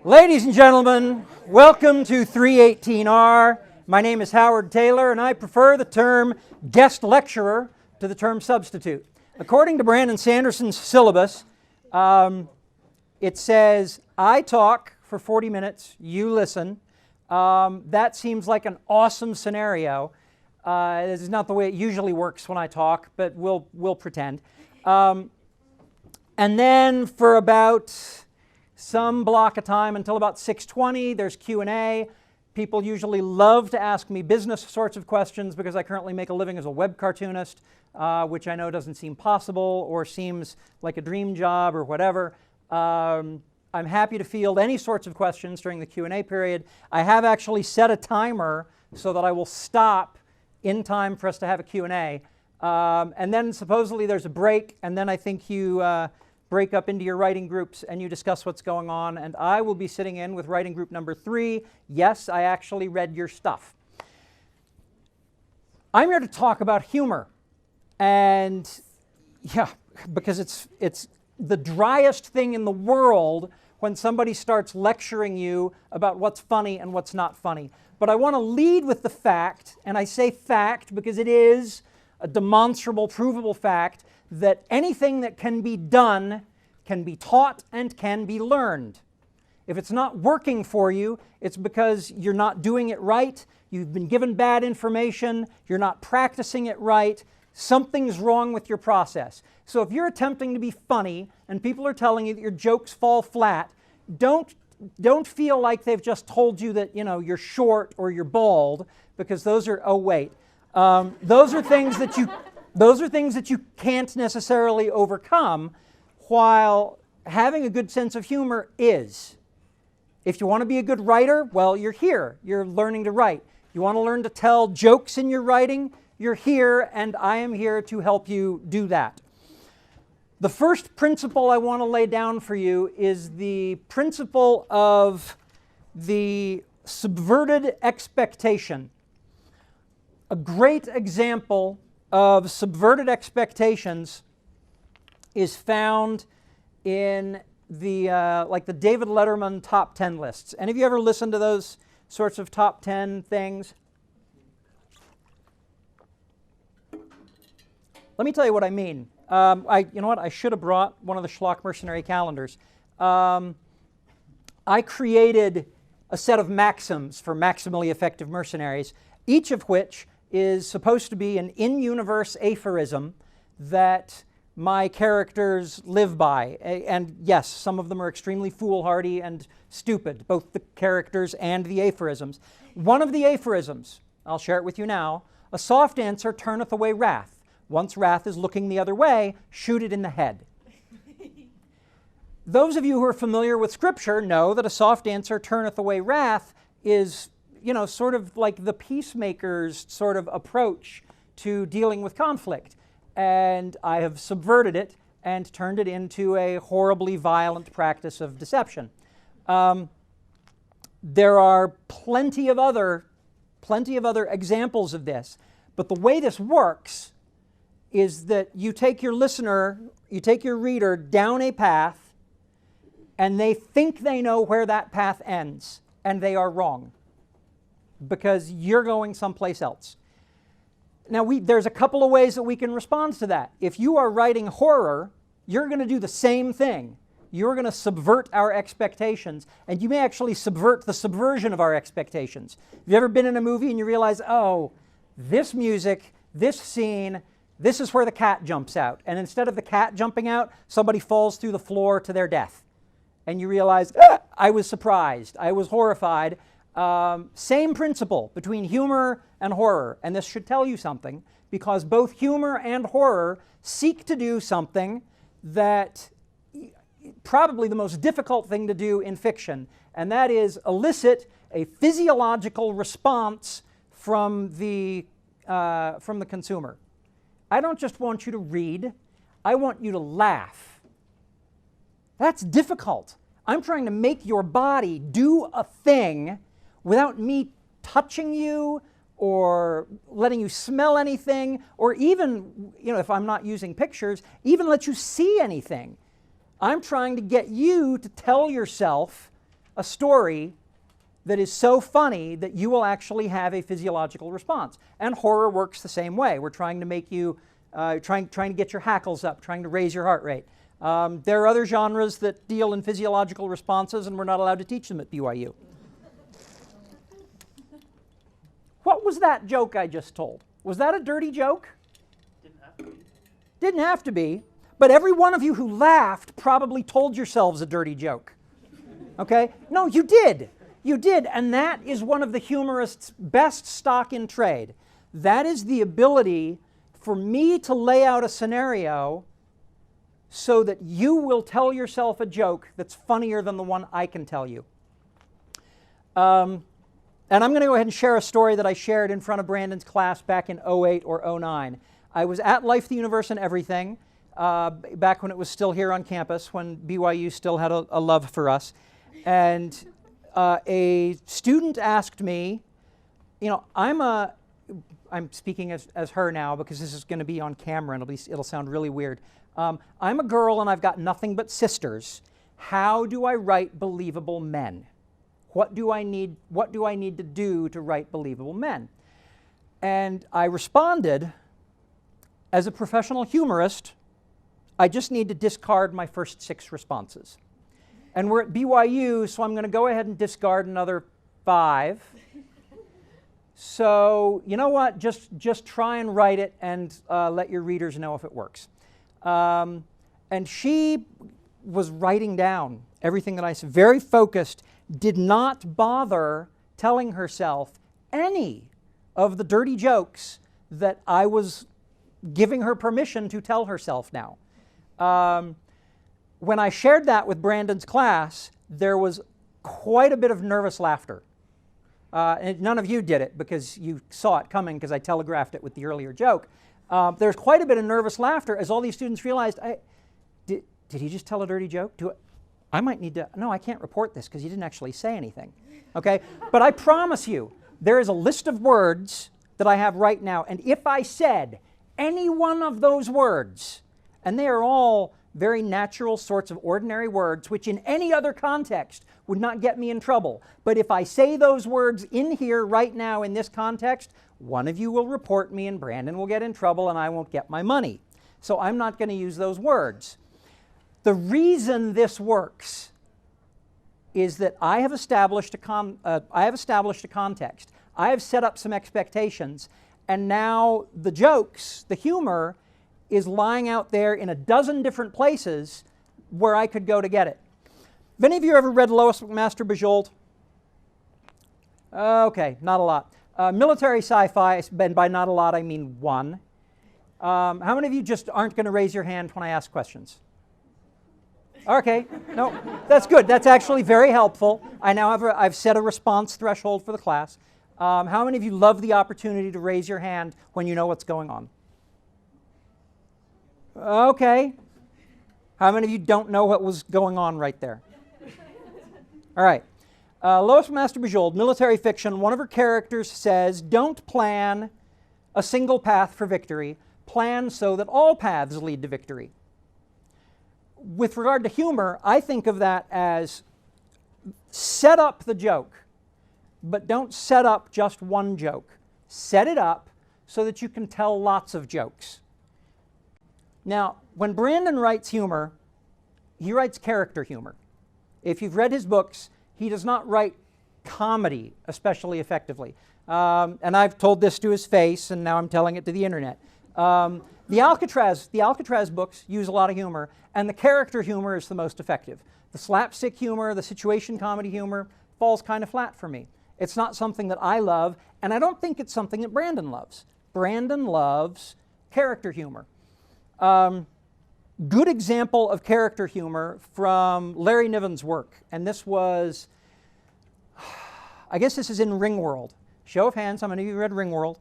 Ladies and gentlemen, welcome to 318R. My name is Howard Tayler, and I prefer the term guest lecturer to the term substitute. According to Brandon Sanderson's syllabus, it says, I talk for 40 minutes, you listen. That seems like an awesome scenario. This is not the way it usually works when I talk, but we'll pretend. And then for about some block of time until about 6:20, there's Q&A. People usually love to ask me business sorts of questions because I currently make a living as a web cartoonist, which I know doesn't seem possible or seems like a dream job or whatever. I'm happy to field any sorts of questions during the Q&A period. I have actually set a timer so that I will stop in time for us to have a Q&A. And then supposedly there's a break, and then I think you break up into your writing groups and you discuss what's going on, and I will be sitting in with writing group number 3. Yes, I actually read your stuff. I'm here to talk about humor, and yeah, because it's the driest thing in the world when somebody starts lecturing you about what's funny and what's not funny. But I want to lead with the fact, and I say fact because it is a demonstrable, provable fact, that anything that can be done can be taught and can be learned. If it's not working for you, it's because you're not doing it right, you've been given bad information, you're not practicing it right, something's wrong with your process. So if you're attempting to be funny and people are telling you that your jokes fall flat, don't feel like they've just told you that, you're short or you're bald, because those are, oh wait, those are things that you can't necessarily overcome, while having a good sense of humor is. If you want to be a good writer, well, you're here. You're learning to write. You want to learn to tell jokes in your writing, you're here, and I am here to help you do that. The first principle I want to lay down for you is the principle of the subverted expectation. A great example of subverted expectations is found in the like the David Letterman top 10 lists. Any of you ever listened to those sorts of top 10 things? Let me tell you what I mean. You know what? I should have brought one of the Schlock Mercenary calendars. I created a set of maxims for maximally effective mercenaries, each of which is supposed to be an in-universe aphorism that my characters live by. And yes, some of them are extremely foolhardy and stupid, both the characters and the aphorisms. One of the aphorisms, I'll share it with you now, a soft answer turneth away wrath. Once wrath is looking the other way, shoot it in the head. Those of you who are familiar with Scripture know that a soft answer turneth away wrath is sort of like the peacemaker's sort of approach to dealing with conflict. And I have subverted it and turned it into a horribly violent practice of deception. There are plenty of other examples of this. But the way this works is that you take your listener, you take your reader down a path, and they think they know where that path ends, and they are wrong, because you're going someplace else. Now, there's a couple of ways that we can respond to that. If you are writing horror, you're going to do the same thing. You're going to subvert our expectations, and you may actually subvert the subversion of our expectations. Have you ever been in a movie and you realize, oh, this music, this scene, this is where the cat jumps out, and instead of the cat jumping out, somebody falls through the floor to their death. And you realize, I was surprised, I was horrified. Same principle between humor and horror, and this should tell you something, because both humor and horror seek to do something that probably the most difficult thing to do in fiction, and that is elicit a physiological response from the consumer. I don't just want you to read, I want you to laugh. That's difficult. I'm trying to make your body do a thing without me touching you or letting you smell anything, or even, if I'm not using pictures, even let you see anything. I'm trying to get you to tell yourself a story that is so funny that you will actually have a physiological response. And horror works the same way. We're trying to make you, trying to get your hackles up, trying to raise your heart rate. There are other genres that deal in physiological responses, and we're not allowed to teach them at BYU. What was that joke I just told? Was that a dirty joke? Didn't have to be. Didn't have to be. But every one of you who laughed probably told yourselves a dirty joke. Okay? No, you did. You did. And that is one of the humorist's best stock in trade. That is the ability for me to lay out a scenario so that you will tell yourself a joke that's funnier than the one I can tell you. And I'm going to go ahead and share a story that I shared in front of Brandon's class back in 08 or 09. I was at Life, the Universe, and Everything back when it was still here on campus, when BYU still had a love for us. And a student asked me, you know, I'm speaking as her now because this is going to be on camera and it'll sound really weird. I'm a girl and I've got nothing but sisters. How do I write believable men? What do I need to do to write believable men? And I responded, as a professional humorist, I just need to discard my first 6 responses. And we're at BYU, so I'm going to go ahead and discard another 5. So, you know what? Just try and write it and let your readers know if it works. And she was writing down everything that I said, very focused, did not bother telling herself any of the dirty jokes that I was giving her permission to tell herself now. When I shared that with Brandon's class, there was quite a bit of nervous laughter. And none of you did it because you saw it coming because I telegraphed it with the earlier joke. There's quite a bit of nervous laughter as all these students realized, did he just tell a dirty joke? I might need to, no, I can't report this because he didn't actually say anything. Okay? But I promise you, there is a list of words that I have right now, and if I said any one of those words, and they are all very natural sorts of ordinary words, which in any other context would not get me in trouble. But if I say those words in here right now in this context, one of you will report me and Brandon will get in trouble and I won't get my money. So I'm not going to use those words. The reason this works is that I have established a context. I have set up some expectations, and now the jokes, the humor, is lying out there in a dozen different places where I could go to get it. Have any of you ever read Lois McMaster Bujold? Okay, not a lot. Military sci-fi, and by not a lot I mean one. How many of you just aren't going to raise your hand when I ask questions? Okay, no, that's good. That's actually very helpful. I now have I've set a response threshold for the class. How many of you love the opportunity to raise your hand when you know what's going on? Okay. How many of you don't know what was going on right there? All right. Lois McMaster Bujold, military fiction, one of her characters says, don't plan a single path for victory. Plan so that all paths lead to victory. With regard to humor, I think of that as set up the joke, but don't set up just one joke. Set it up so that you can tell lots of jokes. Now, when Brandon writes humor, he writes character humor. If you've read his books, he does not write comedy especially effectively. And I've told this to his face, and now I'm telling it to the internet. The Alcatraz books use a lot of humor, and the character humor is the most effective. The slapstick humor, the situation comedy humor falls kind of flat for me. It's not something that I love, and I don't think it's something that Brandon loves. Brandon loves character humor. Good example of character humor from Larry Niven's work, and this was, I guess this is in Ringworld. Show of hands, how many of you read Ringworld?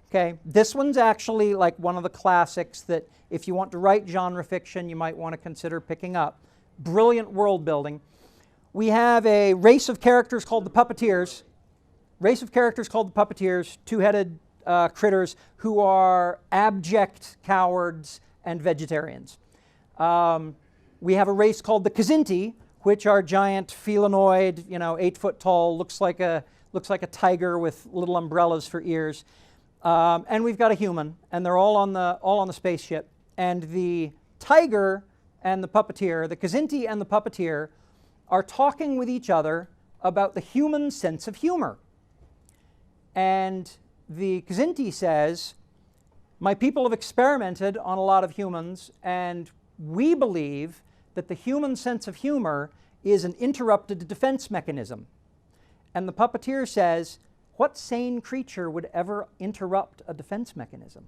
Okay, this one's actually like one of the classics that if you want to write genre fiction, you might want to consider picking up. Brilliant world building. We have a race of characters called the Puppeteers. Two-headed critters who are abject cowards and vegetarians. We have a race called the Kzinti, which are giant felinoid, 8-foot tall, looks like a tiger with little umbrellas for ears. And we've got a human, and they're all on the spaceship. And the tiger and the puppeteer, the Kzinti and the puppeteer, are talking with each other about the human sense of humor. And the Kzinti says, my people have experimented on a lot of humans, and we believe that the human sense of humor is an interrupted defense mechanism. And the puppeteer says, what sane creature would ever interrupt a defense mechanism?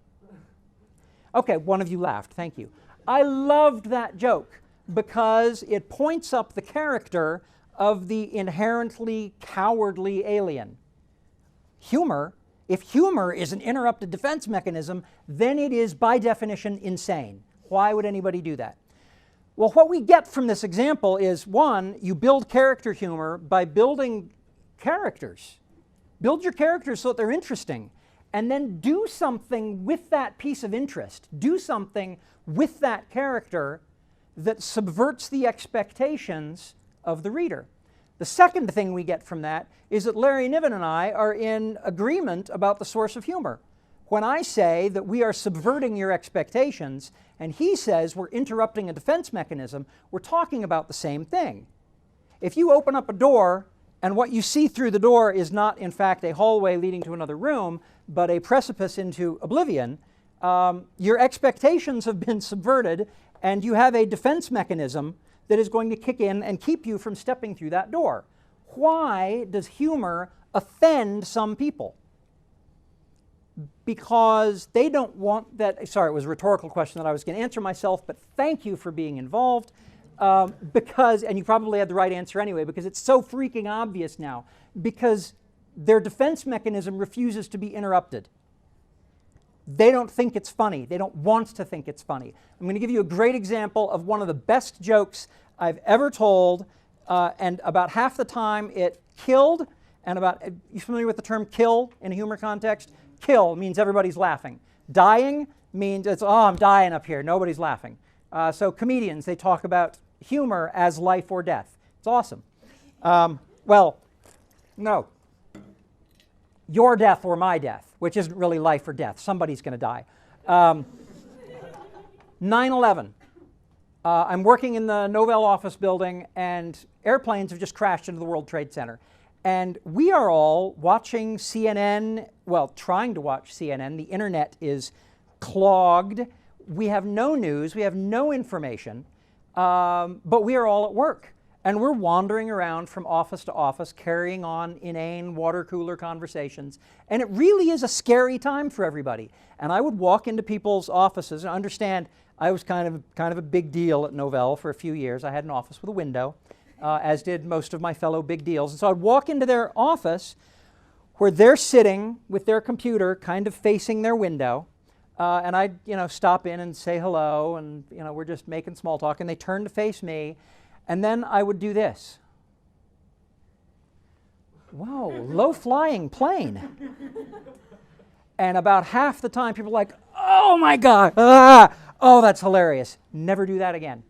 Okay, one of you laughed, thank you. I loved that joke because it points up the character of the inherently cowardly alien. Humor, if humor is an interrupted defense mechanism, then it is by definition insane. Why would anybody do that? Well, what we get from this example is, one, you build character humor by building characters. Build your characters so that they're interesting, and then do something with that piece of interest. Do something with that character that subverts the expectations of the reader. The second thing we get from that is that Larry Niven and I are in agreement about the source of humor. When I say that we are subverting your expectations, and he says we're interrupting a defense mechanism, we're talking about the same thing. If you open up a door, and what you see through the door is not, in fact, a hallway leading to another room, but a precipice into oblivion, your expectations have been subverted, and you have a defense mechanism that is going to kick in and keep you from stepping through that door. Why does humor offend some people? Because they don't want that. Sorry, it was a rhetorical question that I was going to answer myself, but thank you for being involved. Because, and you probably had the right answer anyway, because it's so freaking obvious now, because their defense mechanism refuses to be interrupted. They don't think it's funny. They don't want to think it's funny. I'm going to give you a great example of one of the best jokes I've ever told, and about half the time it killed, and you familiar with the term kill in a humor context? Kill means everybody's laughing. Dying means it's, oh, I'm dying up here, nobody's laughing. So comedians, they talk about humor as life or death. It's awesome. Well, no. Your death or my death, which isn't really life or death. Somebody's going to die. 9/11. I'm working in the Novell office building, and airplanes have just crashed into the World Trade Center. And we are all watching CNN, well, trying to watch CNN. The internet is clogged. We have no news, we have no information, but we are all at work. And we're wandering around from office to office, carrying on inane water cooler conversations. And it really is a scary time for everybody. And I would walk into people's offices, and understand I was kind of a big deal at Novell for a few years. I had an office with a window, as did most of my fellow big deals. And so I'd walk into their office where they're sitting with their computer kind of facing their window. And I'd stop in and say hello, and we're just making small talk, and they turn to face me, and then I would do this. Whoa, low-flying plane. And about half the time people are like, oh my God, oh, that's hilarious. Never do that again.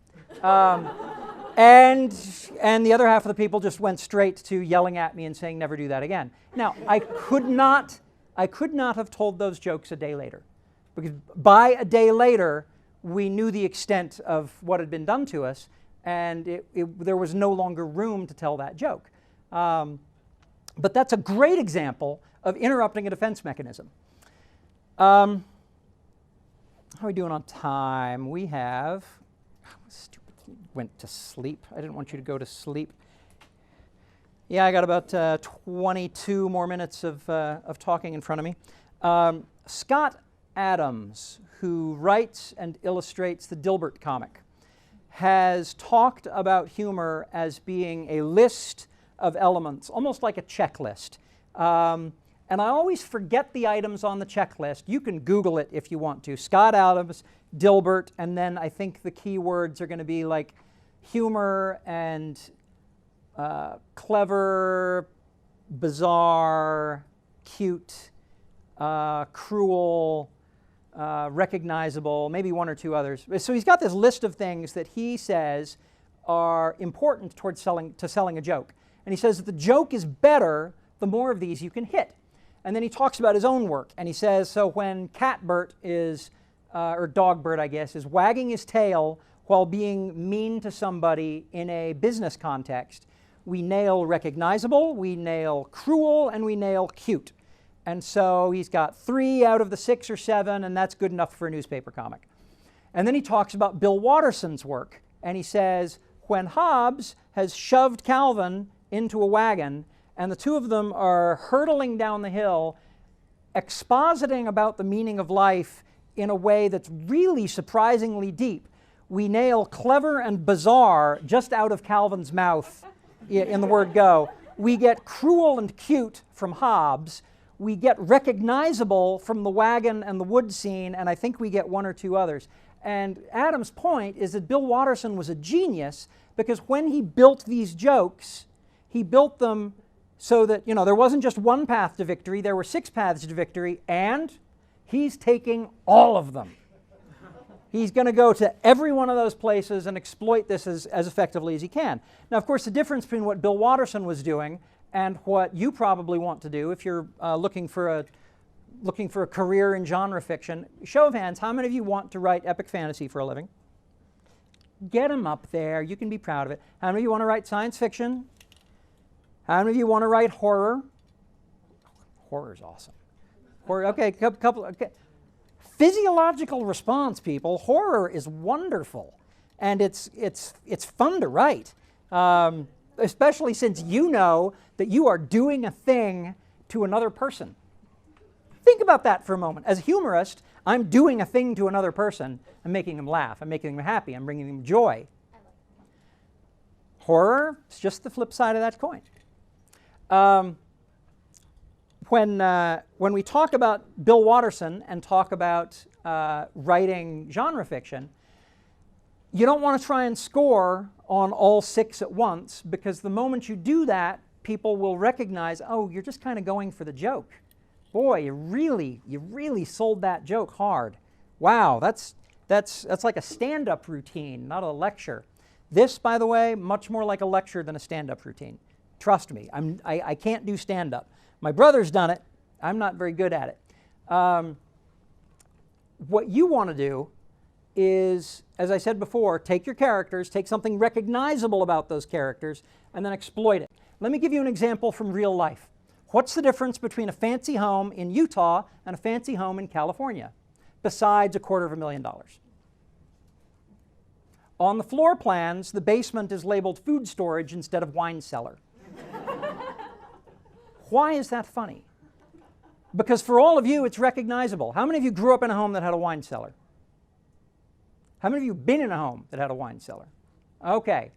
And the other half of the people just went straight to yelling at me and saying, never do that again. Now, I could not have told those jokes a day later. Because by a day later, we knew the extent of what had been done to us, and there was no longer room to tell that joke. But that's a great example of interrupting a defense mechanism. How are we doing on time? We have... Stupid, went to sleep. I didn't want you to go to sleep. Yeah, I got about 22 more minutes of talking in front of me. Scott Adams, who writes and illustrates the Dilbert comic, has talked about humor as being a list of elements, almost like a checklist. And I always forget the items on the checklist. You can Google it if you want to. Scott Adams, Dilbert, and then I think the key words are going to be like humor and clever, bizarre, cute, cruel, recognizable, maybe one or two others. So he's got this list of things that he says are important towards selling a joke. And he says that the joke is better the more of these you can hit. And then he talks about his own work, and he says, so when Catbert is, or Dogbert I guess, is wagging his tail while being mean to somebody in a business context, we nail recognizable, we nail cruel, and we nail cute. And so he's got 3 out of the 6 or 7, and that's good enough for a newspaper comic. And then he talks about Bill Watterson's work, and he says, when Hobbes has shoved Calvin into a wagon, and the two of them are hurtling down the hill, expositing about the meaning of life in a way that's really surprisingly deep, we nail clever and bizarre just out of Calvin's mouth in the word go. We get cruel and cute from Hobbes. We get recognizable from the wagon and the wood scene, and I think we get 1 or 2 others. And Adam's point is that Bill Watterson was a genius because when he built these jokes, he built them so that, you know, there wasn't just one path to victory, there were 6 paths to victory, and he's taking all of them. He's going to go to every one of those places and exploit this as effectively as he can. Now, of course, the difference between what Bill Watterson was doing and what you probably want to do if you're looking for a career in genre fiction, show of hands, how many of you want to write epic fantasy for a living? Get them up there. You can be proud of it. How many of you want to write science fiction? How many of you want to write horror? Horror's awesome. Horror, okay, couple. Okay. Physiological response, people. Horror is wonderful, and it's fun to write, especially since you know that you are doing a thing to another person. Think about that for a moment. As a humorist, I'm doing a thing to another person. I'm making them laugh. I'm making them happy. I'm bringing them joy. Horror is just the flip side of that coin. When we talk about Bill Watterson and talk about writing genre fiction, you don't want to try and score on all 6 at once, because the moment you do that, people will recognize, oh, you're just kind of going for the joke. Boy, you really sold that joke hard. Wow, that's like a stand-up routine, not a lecture. This, by the way, much more like a lecture than a stand-up routine. Trust me, I can't do stand-up. My brother's done it. I'm not very good at it. What you want to do is, as I said before, take your characters, take something recognizable about those characters, and then exploit it. Let me give you an example from real life. What's the difference between a fancy home in Utah and a fancy home in California, besides $250,000? On the floor plans, the basement is labeled food storage instead of wine cellar. Why is that funny? Because for all of you, it's recognizable. How many of you grew up in a home that had a wine cellar? How many of you have been in a home that had a wine cellar? Okay.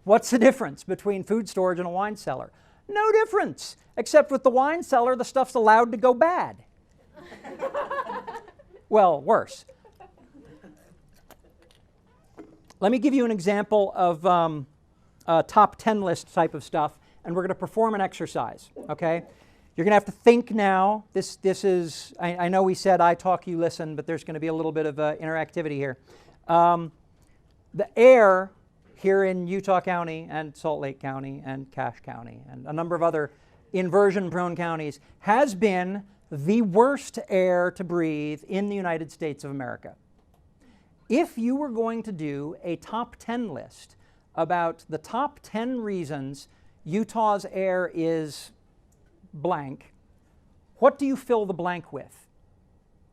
What's the difference between food storage and a wine cellar? No difference, except with the wine cellar, the stuff's allowed to go bad. Well, worse. Let me give you an example of a top 10 list type of stuff, and we're going to perform an exercise, okay? You're going to have to think now. This is, I know we said I talk, you listen, but there's going to be a little bit of interactivity here. The air here in Utah County and Salt Lake County and Cache County and a number of other inversion-prone counties has been the worst air to breathe in the United States of America. If you were going to do a top 10 list about the top 10 reasons Utah's air is blank, what do you fill the blank with?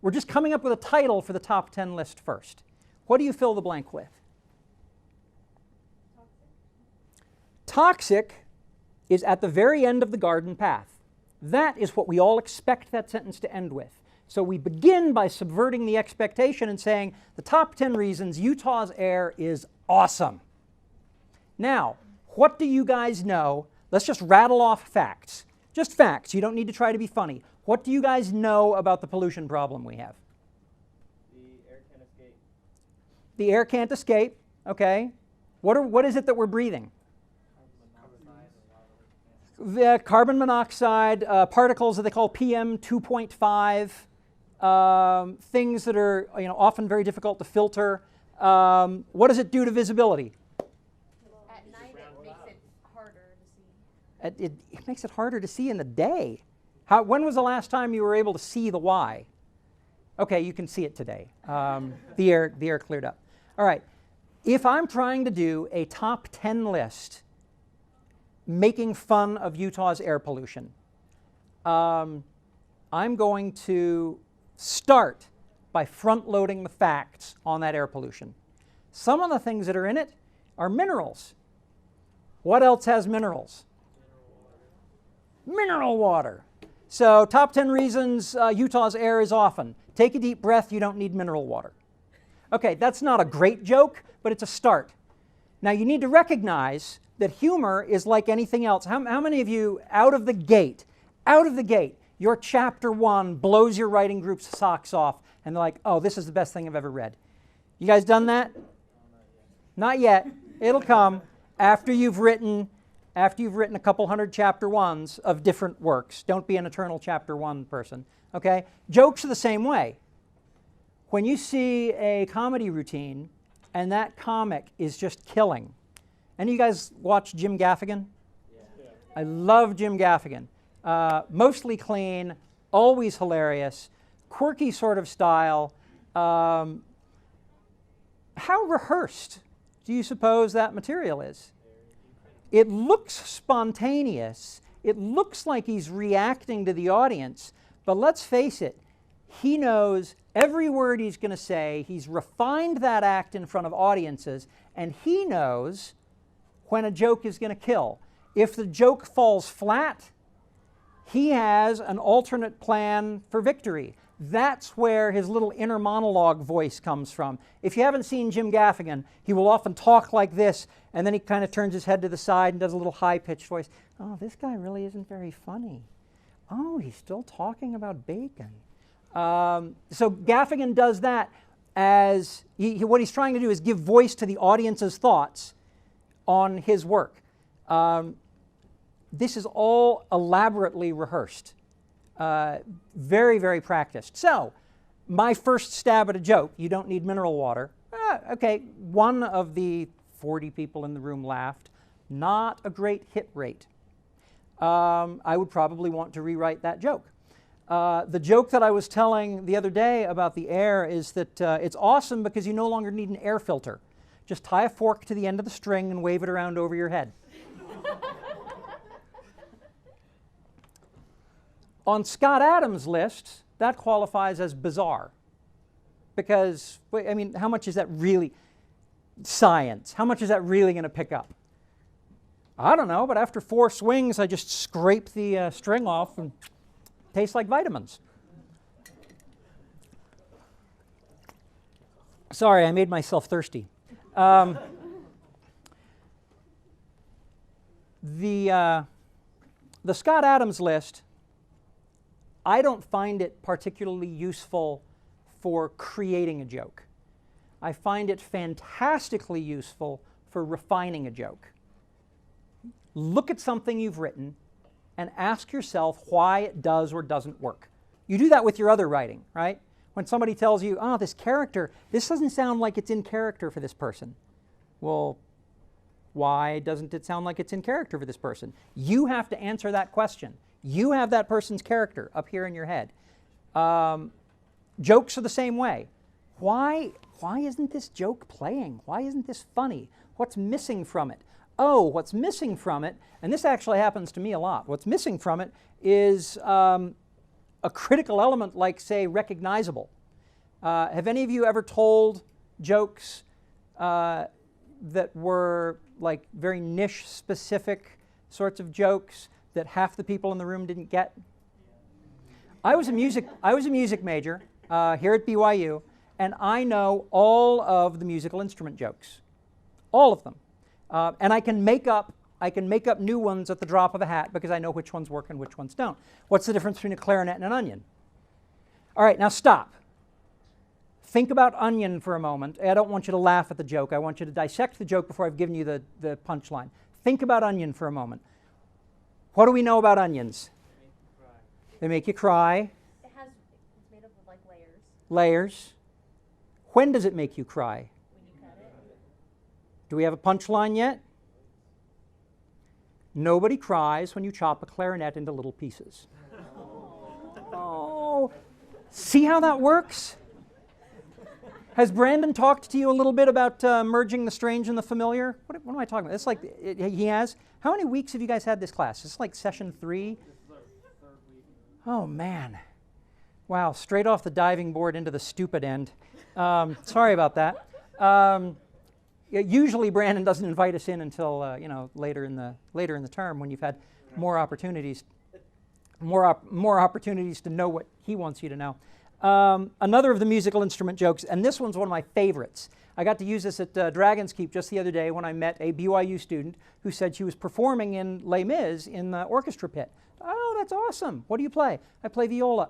We're just coming up with a title for the top 10 list first. What do you fill the blank with? Toxic is at the very end of the garden path. That is what we all expect that sentence to end with. So we begin by subverting the expectation and saying the top 10 reasons Utah's air is awesome. Now, what do you guys know? Let's just rattle off facts. Just facts. You don't need to try to be funny. What do you guys know about the pollution problem we have? The air can't escape. The air can't escape, okay. What is it that we're breathing? The carbon monoxide, particles that they call PM 2.5, things that are often very difficult to filter. What does it do to visibility? It makes it harder to see in the day. When was the last time you were able to see the Y? Okay, you can see it today. The air cleared up. All right. If I'm trying to do a top 10 list making fun of Utah's air pollution, I'm going to start by front-loading the facts on that air pollution. Some of the things that are in it are minerals. What else has minerals? Mineral water. So top 10 reasons Utah's air is often. Take a deep breath, you don't need mineral water. Okay, that's not a great joke, but it's a start. Now you need to recognize that humor is like anything else. How many of you, out of the gate, your chapter 1 blows your writing group's socks off and they're like, oh, this is the best thing I've ever read. You guys done that? Not yet. It'll come after you've written a couple hundred chapter 1s of different works. Don't be an eternal chapter 1 person. Okay? Jokes are the same way. When you see a comedy routine and that comic is just killing. Any of you guys watch Jim Gaffigan? Yeah. I love Jim Gaffigan. Mostly clean, always hilarious, quirky sort of style. How rehearsed do you suppose that material is? It looks spontaneous. It looks like he's reacting to the audience. But let's face it, he knows every word he's going to say. He's refined that act in front of audiences, and he knows when a joke is going to kill. If the joke falls flat, he has an alternate plan for victory. That's where his little inner monologue voice comes from. If you haven't seen Jim Gaffigan, he will often talk like this, and then he kind of turns his head to the side and does a little high-pitched voice. Oh, this guy really isn't very funny. Oh, he's still talking about bacon. So Gaffigan does that as what he's trying to do is give voice to the audience's thoughts on his work. This is all elaborately rehearsed, very, very practiced. So my first stab at a joke, you don't need mineral water. Okay, one of the 40 people in the room laughed. Not a great hit rate. I would probably want to rewrite that joke. The joke that I was telling the other day about the air is that it's awesome because you no longer need an air filter. Just tie a fork to the end of the string and wave it around over your head. On Scott Adams' list, that qualifies as bizarre. Because, I mean, how much is that really science? How much is that really going to pick up? I don't know, but after 4 swings, I just scrape the string off and tastes like vitamins. Sorry, I made myself thirsty. The Scott Adams list, I don't find it particularly useful for creating a joke. I find it fantastically useful for refining a joke. Look at something you've written and ask yourself why it does or doesn't work. You do that with your other writing, right? When somebody tells you, oh, this character, this doesn't sound like it's in character for this person. Well, why doesn't it sound like it's in character for this person? You have to answer that question. You have that person's character up here in your head. Jokes are the same way. Why isn't this joke playing? Why isn't this funny? What's missing from it? Oh, what's missing from it, and this actually happens to me a lot, what's missing from it is a critical element like, say, recognizable. Have any of you ever told jokes that were like very niche specific sorts of jokes that half the people in the room didn't get? I was a music major here at BYU, and I know all of the musical instrument jokes, all of them. And I can make up new ones at the drop of a hat because I know which ones work and which ones don't. What's the difference between a clarinet and an onion? All right, now stop. Think about onion for a moment. I don't want you to laugh at the joke. I want you to dissect the joke before I've given you the punchline. Think about onion for a moment. What do we know about onions? They make you cry. It's made up of like layers. Layers. When does it make you cry? When you cut it. Do we have a punchline yet? Nobody cries when you chop a clarinet into little pieces. Oh, see how that works? Has Brandon talked to you a little bit about merging the strange and the familiar? What am I talking about? It's like, he has. How many weeks have you guys had this class? It's like session 3? This is our third week. Oh, man. Wow, straight off the diving board into the stupid end. Sorry about that. Usually Brandon doesn't invite us in until later in the term when you've had more opportunities to know what he wants you to know. Another of the musical instrument jokes, and this one's one of my favorites. I got to use this at Dragon's Keep just the other day when I met a BYU student who said she was performing in Les Mis in the orchestra pit. Oh, that's awesome. What do you play? I play viola.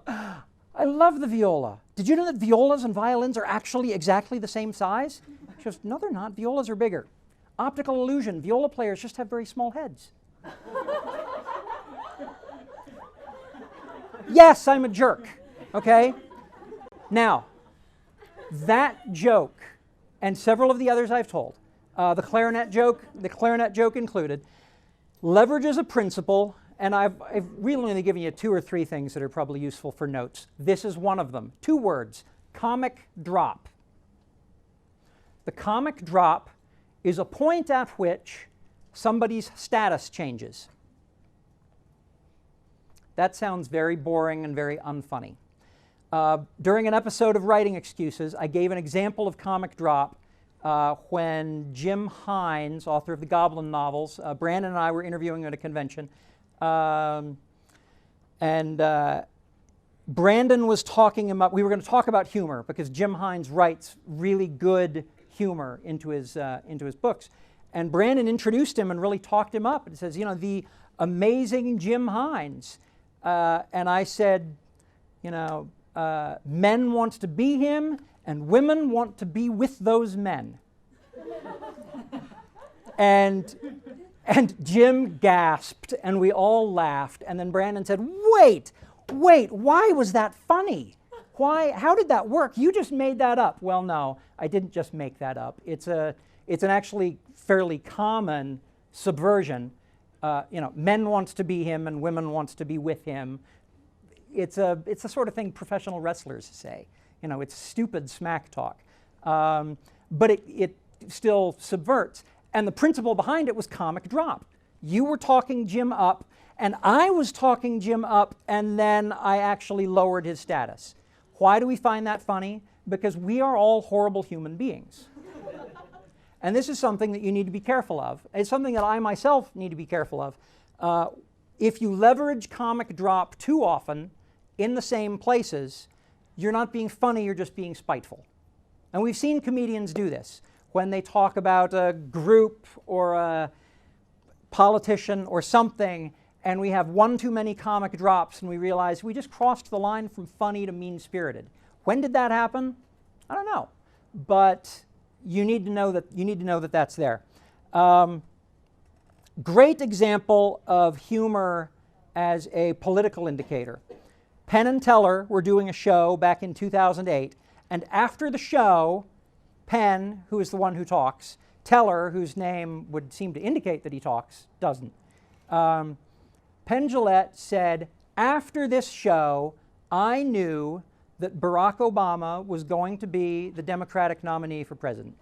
I love the viola. Did you know that violas and violins are actually exactly the same size? She goes, no, they're not. Violas are bigger. Optical illusion. Viola players just have very small heads. Yes, I'm a jerk. Okay? Now, that joke, and several of the others I've told, the clarinet joke included, leverages a principle, and I've really only given you 2 or 3 things that are probably useful for notes. This is one of them. 2 words, comic drop. The comic drop is a point at which somebody's status changes. That sounds very boring and very unfunny. During an episode of Writing Excuses, I gave an example of comic drop when Jim Hines, author of the Goblin novels, Brandon and I were interviewing at a convention, Brandon was talking about, we were going to talk about humor because Jim Hines writes really good humor into his books. And Brandon introduced him and really talked him up and says, the amazing Jim Hines. And I said, men want to be him and women want to be with those men. And Jim gasped and we all laughed. And then Brandon said, wait, why was that funny? How did that work? You just made that up. Well, no, I didn't just make that up. It's an actually fairly common subversion. Men wants to be him and women wants to be with him. It's the sort of thing professional wrestlers say. It's stupid smack talk. But it still subverts. And the principle behind it was comic drop. You were talking Jim up, and I was talking Jim up, and then I actually lowered his status. Why do we find that funny? Because we are all horrible human beings. And this is something that you need to be careful of. It's something that I myself need to be careful of. If you leverage comic drop too often in the same places, you're not being funny, you're just being spiteful. And we've seen comedians do this when they talk about a group or a politician or something, and we have one too many comic drops and we realize we just crossed the line from funny to mean-spirited. When did that happen? I don't know. But you need to know that that's there. Great example of humor as a political indicator. Penn and Teller were doing a show back in 2008, and after the show, Penn, who is the one who talks, Teller, whose name would seem to indicate that he talks, doesn't. Penn Jillette said, after this show, I knew that Barack Obama was going to be the Democratic nominee for president.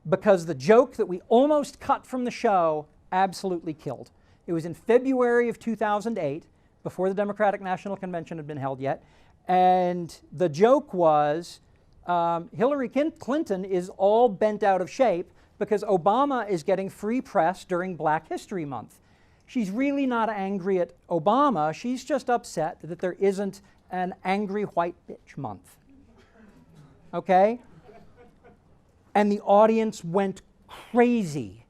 Because the joke that we almost cut from the show absolutely killed. It was in February of 2008, before the Democratic National Convention had been held yet, and the joke was, Hillary Clinton is all bent out of shape because Obama is getting free press during Black History Month. She's really not angry at Obama, she's just upset that there isn't an angry white bitch month. Okay? And the audience went crazy.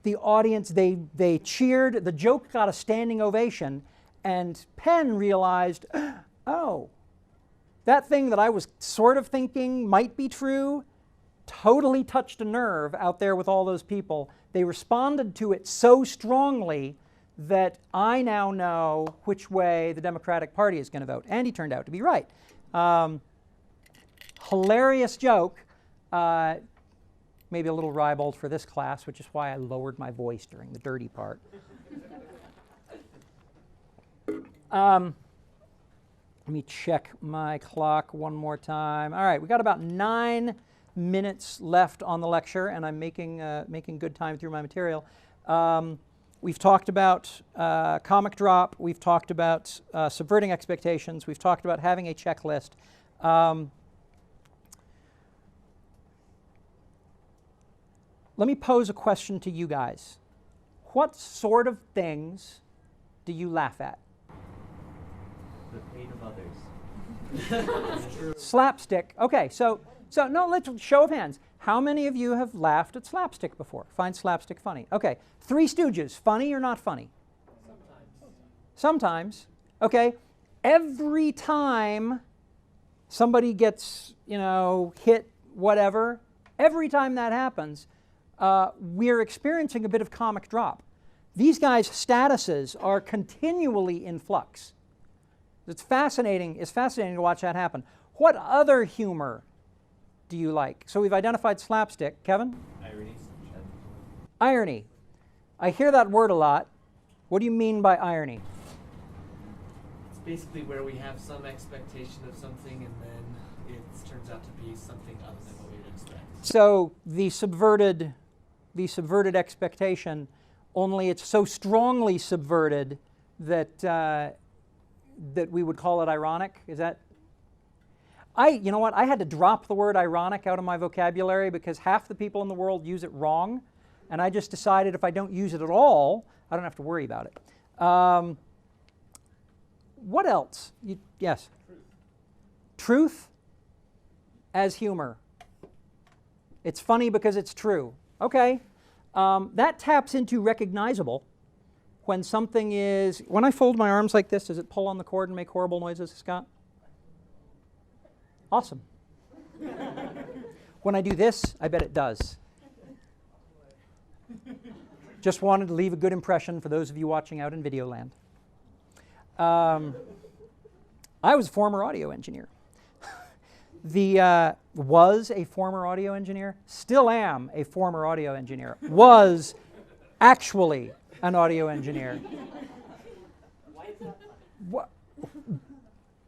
The audience, they cheered, the joke got a standing ovation, and Penn realized, oh, that thing that I was sort of thinking might be true totally touched a nerve out there with all those people. They responded to it so strongly that I now know which way the Democratic Party is going to vote. And he turned out to be right. Hilarious joke. maybe a little ribald for this class, which is why I lowered my voice during the dirty part. Let me check my clock one more time. All right, we got about 9 minutes left on the lecture, and I'm making good time through my material. We've talked about comic drop. We've talked about subverting expectations. We've talked about having a checklist. Let me pose a question to you guys. What sort of things do you laugh at? The pain of others. Slapstick. Okay, so no, let's show of hands. How many of you have laughed at slapstick before? Find slapstick funny. Okay, Three Stooges, funny or not funny? Sometimes. Okay, every time somebody gets, hit, whatever, every time that happens, we're experiencing a bit of comic drop. These guys' statuses are continually in flux. It's fascinating to watch that happen. What other humor do you like? So we've identified slapstick. Kevin? Irony. Irony. I hear that word a lot. What do you mean by irony? It's basically where we have some expectation of something and then it turns out to be something other than what we would expect. So the subverted expectation, only it's so strongly subverted that that we would call it ironic. Is that? You know what? I had to drop the word ironic out of my vocabulary because half the people in the world use it wrong, and I just decided if I don't use it at all, I don't have to worry about it. What else? Yes? Truth as humor. It's funny because it's true. Okay. That taps into recognizable. When something is, when I fold my arms like this, does it pull on the cord and make horrible noises, Scott? Awesome. When I do this, I bet it does. Just wanted to leave a good impression for those of you watching out in video land. I was a former audio engineer. Was a former audio engineer, still am a former audio engineer, was actually an audio engineer.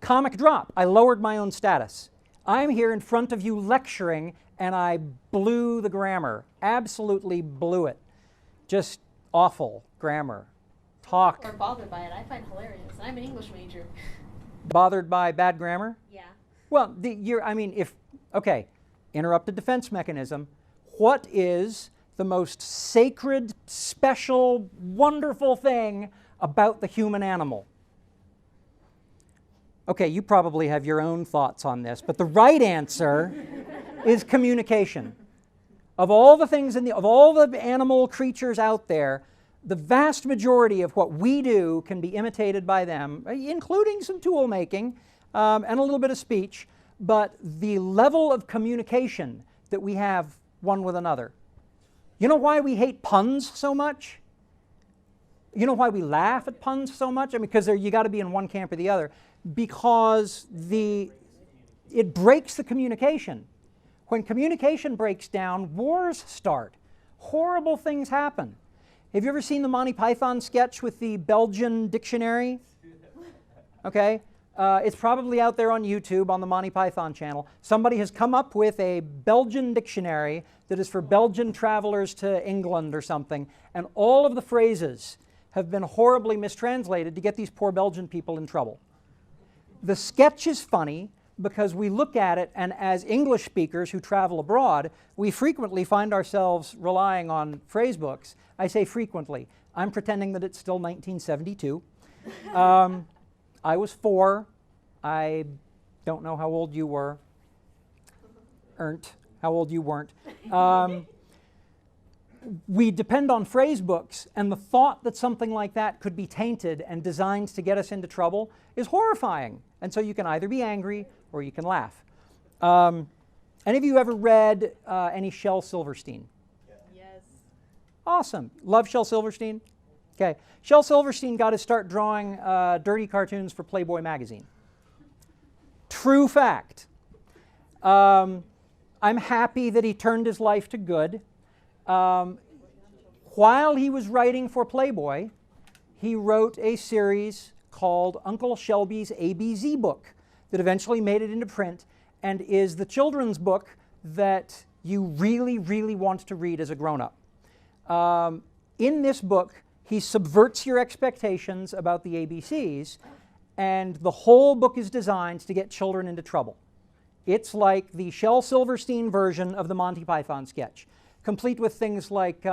Comic drop. I lowered my own status. I'm here in front of you lecturing, and I blew the grammar. Absolutely blew it. Just awful grammar. Talk. Or bothered by it. I find hilarious. I'm an English major. Bothered by bad grammar? Yeah. Well, interrupted defense mechanism. What is the most sacred, special, wonderful thing about the human animal? Okay, you probably have your own thoughts on this, but the right answer is communication. Of all the things of all the animal creatures out there, the vast majority of what we do can be imitated by them, including some tool making and a little bit of speech, but the level of communication that we have one with another. You know why we hate puns so much? You know why we laugh at puns so much? I mean, because you got to be in one camp or the other. Because it breaks the communication. When communication breaks down, wars start. Horrible things happen. Have you ever seen the Monty Python sketch with the Belgian dictionary? Okay. It's probably out there on YouTube on the Monty Python channel. Somebody has come up with a Belgian dictionary that is for Belgian travelers to England or something, and all of the phrases have been horribly mistranslated to get these poor Belgian people in trouble. The sketch is funny because we look at it, and as English speakers who travel abroad, we frequently find ourselves relying on phrase books. I say frequently. I'm pretending that it's still 1972. I was 4. I don't know how old you were. How old you weren't. We depend on phrase books, and the thought that something like that could be tainted and designed to get us into trouble is horrifying. And so you can either be angry or you can laugh. Any of you ever read any Shel Silverstein? Yes. Awesome. Love Shel Silverstein? Okay. Shel Silverstein got his start drawing dirty cartoons for Playboy magazine. True fact. I'm happy that he turned his life to good. While he was writing for Playboy, he wrote a series called Uncle Shelby's ABZ book that eventually made it into print and is the children's book that you really, really want to read as a grown-up. In this book, he subverts your expectations about the ABCs, and the whole book is designed to get children into trouble. It's like the Shel Silverstein version of the Monty Python sketch, complete with things like,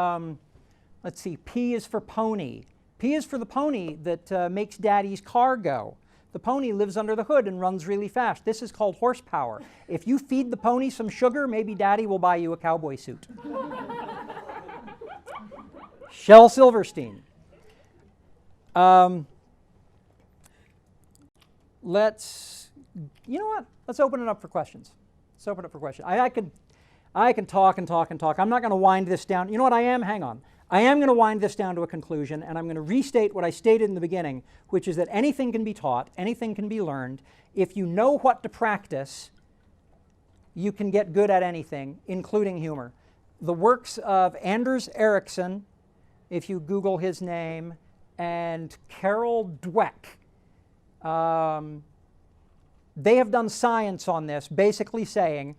let's see, P is for pony. P is for the pony that makes Daddy's car go. The pony lives under the hood and runs really fast. This is called horsepower. If you feed the pony some sugar, maybe Daddy will buy you a cowboy suit. Shel Silverstein. You know what? Let's open it up for questions. Let's open it up for questions. I can talk and talk and talk. I'm not going to wind this down. You know what I am? Hang on. I am going to wind this down to a conclusion, and I'm going to restate what I stated in the beginning, which is that anything can be taught, anything can be learned. If you know what to practice, you can get good at anything, including humor. The works of Anders Ericsson, if you Google his name, and Carol Dweck, they have done science on this, basically saying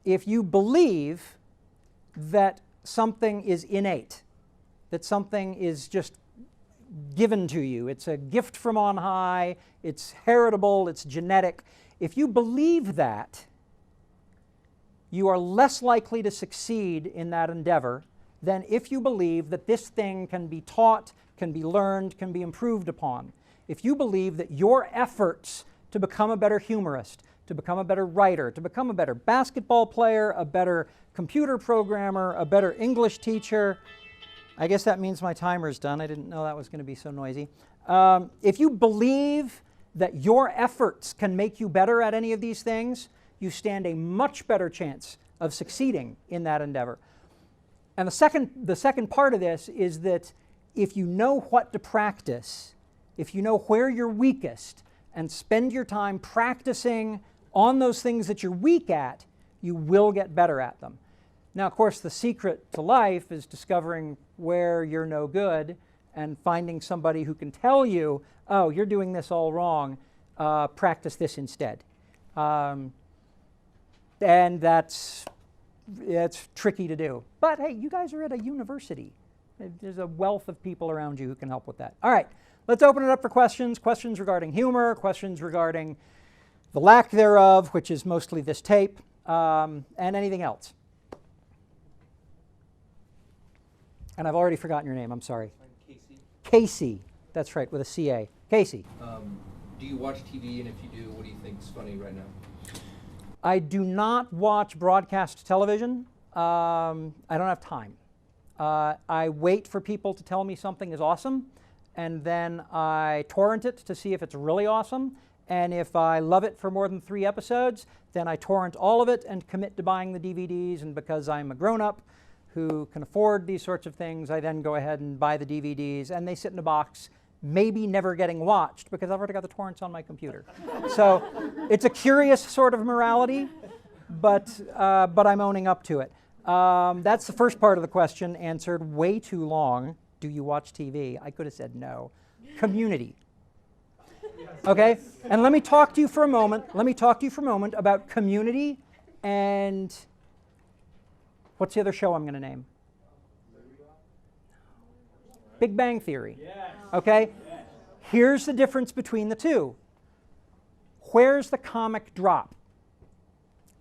if you believe that something is innate, that something is just given to you, it's a gift from on high, it's heritable, it's genetic, if you believe that, you are less likely to succeed in that endeavor than if you believe that this thing can be taught, can be learned, can be improved upon. If you believe that your efforts to become a better humorist, to become a better writer, to become a better basketball player, a better computer programmer, a better English teacher, I guess that means my timer's done. I didn't know that was going to be so noisy. If you believe that your efforts can make you better at any of these things, you stand a much better chance of succeeding in that endeavor. And the second part of this is that if you know what to practice, if you know where you're weakest, and spend your time practicing on those things that you're weak at, you will get better at them. Now, of course, the secret to life is discovering where you're no good and finding somebody who can tell you, oh, you're doing this all wrong, practice this instead. And it's tricky to do. But hey, you guys are at a university. There's a wealth of people around you who can help with that. All right, let's open it up for questions. Questions regarding humor, questions regarding the lack thereof, which is mostly this tape, and anything else. And I've already forgotten your name, I'm sorry. I'm Casey. Casey, that's right, with a C-A. Casey. Do you watch TV, and if you do, what do you think is funny right now? I do not watch broadcast television. I don't have time. I wait for people to tell me something is awesome, and then I torrent it to see if it's really awesome. And if I love it for more than 3 episodes, then I torrent all of it and commit to buying the DVDs. And because I'm a grown-up who can afford these sorts of things, I then go ahead and buy the DVDs, and they sit in a box, maybe never getting watched because I've already got the torrents on my computer. So it's a curious sort of morality, but I'm owning up to it. That's the first part of the question, answered way too long. Do you watch TV? I could have said no. Community. Okay, and let me talk to you for a moment. About Community and what's the other show I'm going to name? Big Bang Theory. Okay, here's the difference between the two. Where's the comic drop?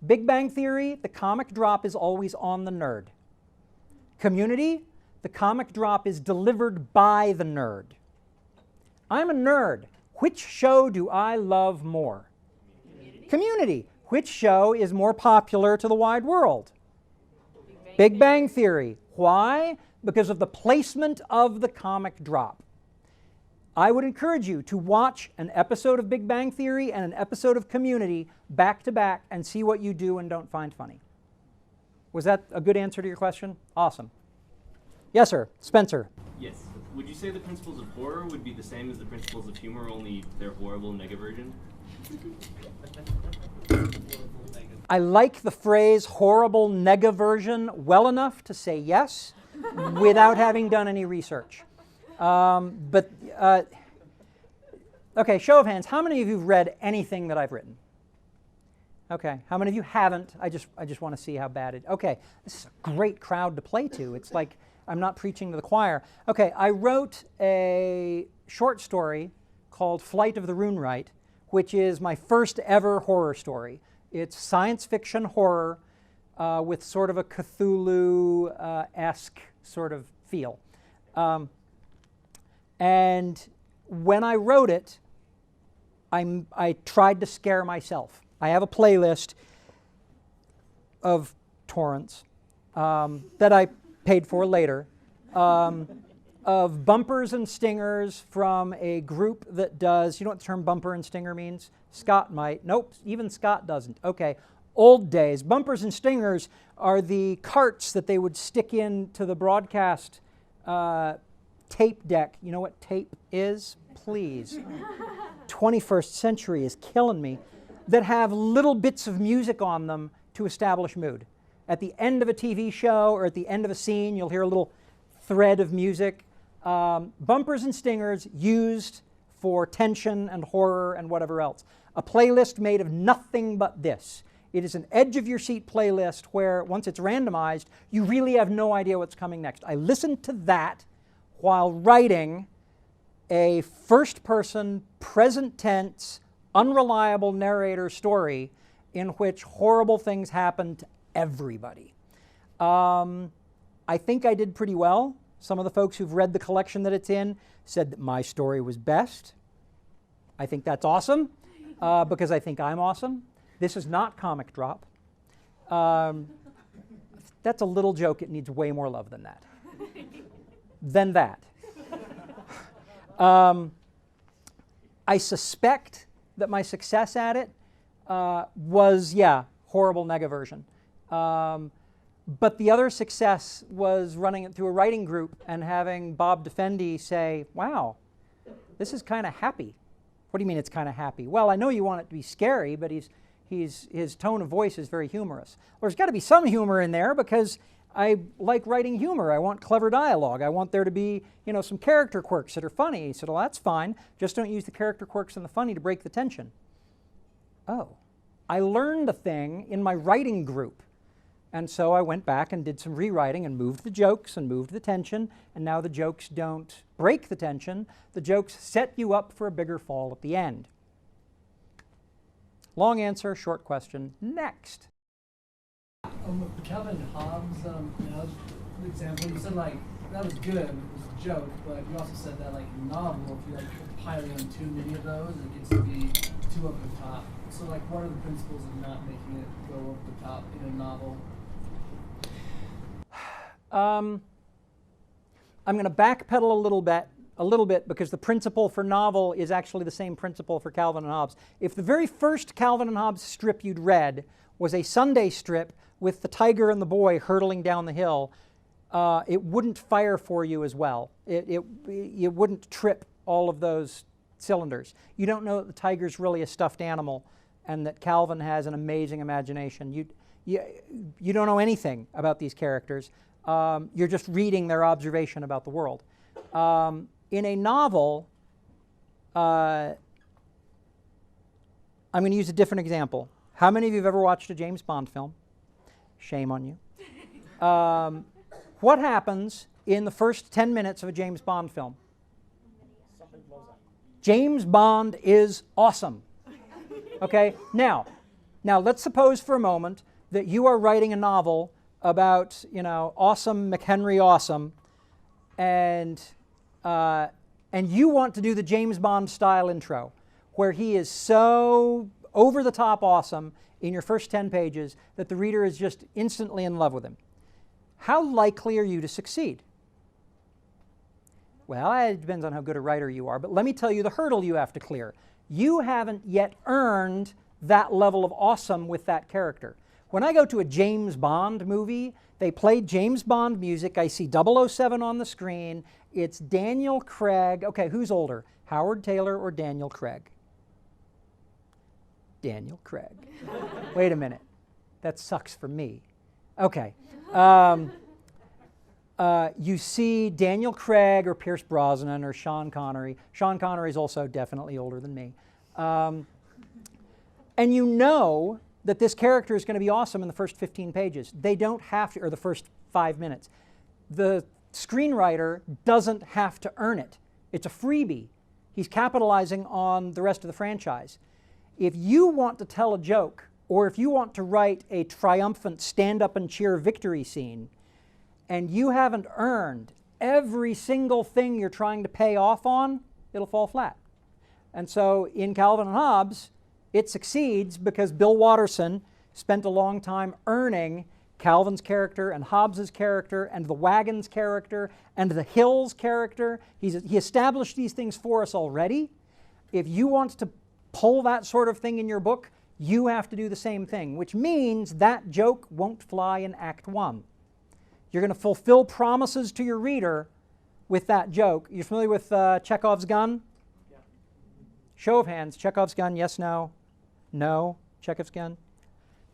Big Bang Theory, the comic drop is always on the nerd. Community, the comic drop is delivered by the nerd. I'm a nerd. Which show do I love more? Community. Which show is more popular to the wide world? Big Bang Theory. Why? Because of the placement of the comic drop. I would encourage you to watch an episode of Big Bang Theory and an episode of Community back to back and see what you do and don't find funny. Was that a good answer to your question? Awesome. Yes, sir. Spencer. Yes. Would you say the principles of horror would be the same as the principles of humor, only they're horrible nega version? I like the phrase horrible negaversion well enough to say yes without having done any research. Okay, show of hands. How many of you have read anything that I've written? Okay, how many of you haven't? I just want to see how bad it. Okay, this is a great crowd to play to. It's like I'm not preaching to the choir. Okay, I wrote a short story called Flight of the Runewright, which is my first ever horror story. It's science fiction horror with sort of a Cthulhu-esque sort of feel. And when I wrote it, I tried to scare myself. I have a playlist of torrents that I paid for later, of bumpers and stingers from a group that does, you know what the term bumper and stinger means? Scott might. Nope, even Scott doesn't. Okay, old days. Bumpers and stingers are the carts that they would stick into the broadcast tape deck. You know what tape is? Please. 21st century is killing me. That have little bits of music on them to establish mood. At the end of a TV show or at the end of a scene, you'll hear a little thread of music. Bumpers and stingers used for tension and horror and whatever else. A playlist made of nothing but this. It is an edge-of-your-seat playlist where, once it's randomized, you really have no idea what's coming next. I listened to that while writing a first-person, present-tense, unreliable narrator story in which horrible things happen to everybody. I think I did pretty well. Some of the folks who've read the collection that it's in said that my story was best. I think that's awesome because I think I'm awesome. This is not Comic Drop. That's a little joke. It needs way more love than that. I suspect that my success at it was, horrible negaversion. But the other success was running it through a writing group and having Bob Defendi say, wow, this is kind of happy. What do you mean it's kind of happy? Well, I know you want it to be scary, but his tone of voice is very humorous. Well, there's got to be some humor in there because I like writing humor. I want clever dialogue. I want there to be, some character quirks that are funny. He said, well, that's fine. Just don't use the character quirks and the funny to break the tension. Oh, I learned a thing in my writing group. And so I went back and did some rewriting and moved the jokes and moved the tension. And now the jokes don't break the tension. The jokes set you up for a bigger fall at the end. Long answer, short question. Next. Calvin and Hobbes, example, you said that was good, it was a joke, but you also said that in a novel, if you piling on too many of those, it gets to be too over the top. So what are the principles of not making it go over the top in a novel? I'm going to backpedal a little bit because the principle for novel is actually the same principle for Calvin and Hobbes. If the very first Calvin and Hobbes strip you'd read was a Sunday strip with the tiger and the boy hurtling down the hill, it wouldn't fire for you as well. It wouldn't trip all of those cylinders. You don't know that the tiger's really a stuffed animal and that Calvin has an amazing imagination. You don't know anything about these characters. You're just reading their observation about the world. In a novel, I'm going to use a different example. How many of you have ever watched a James Bond film? Shame on you. What happens in the first 10 minutes of a James Bond film? James Bond is awesome. Okay, now let's suppose for a moment that you are writing a novel about, awesome McHenry Awesome, and you want to do the James Bond style intro, where he is so over the top awesome in your first 10 pages that the reader is just instantly in love with him. How likely are you to succeed? Well, it depends on how good a writer you are, but let me tell you the hurdle you have to clear. You haven't yet earned that level of awesome with that character. When I go to a James Bond movie, they play James Bond music. I see 007 on the screen. It's Daniel Craig. Okay, who's older, Howard Tayler or Daniel Craig? Daniel Craig. Wait a minute. That sucks for me. Okay. You see Daniel Craig or Pierce Brosnan or Sean Connery. Sean Connery is also definitely older than me. And you know that this character is going to be awesome in the first 15 pages. They don't have to, or the first 5 minutes. The screenwriter doesn't have to earn it. It's a freebie. He's capitalizing on the rest of the franchise. If you want to tell a joke, or if you want to write a triumphant stand-up and cheer victory scene, and you haven't earned every single thing you're trying to pay off on, it'll fall flat. And so in Calvin and Hobbes, it succeeds because Bill Watterson spent a long time earning Calvin's character and Hobbes's character and the Wagon's character and the Hill's character. He established these things for us already. If you want to pull that sort of thing in your book, you have to do the same thing, which means that joke won't fly in Act 1. You're going to fulfill promises to your reader with that joke. You're familiar with Chekhov's gun? Yeah. Show of hands. Chekhov's gun, yes, no? No? Chekhov's gun?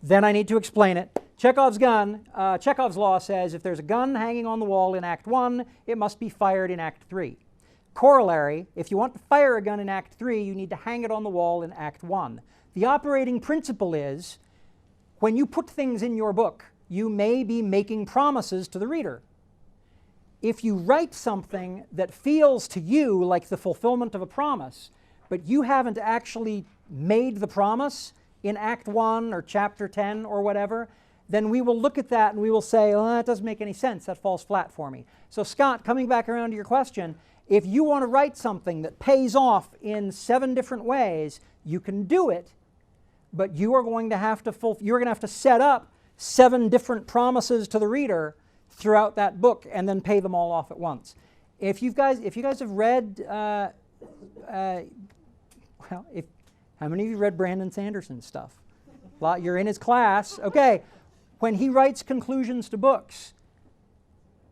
Then I need to explain it. Chekhov's gun, Chekhov's law says if there's a gun hanging on the wall in Act 1, it must be fired in Act 3. Corollary, if you want to fire a gun in Act 3, you need to hang it on the wall in Act 1. The operating principle is when you put things in your book, you may be making promises to the reader. If you write something that feels to you like the fulfillment of a promise, but you haven't actually made the promise in Act 1 or Chapter 10 or whatever, then we will look at that and we will say, oh, that doesn't make any sense. That falls flat for me. So Scott, coming back around to your question, if you want to write something that pays off in 7 different ways, you can do it, but you are going to have to set up 7 different promises to the reader throughout that book and then pay them all off at once. If you guys have read, how many of you read Brandon Sanderson's stuff? You're in his class. Okay, when he writes conclusions to books,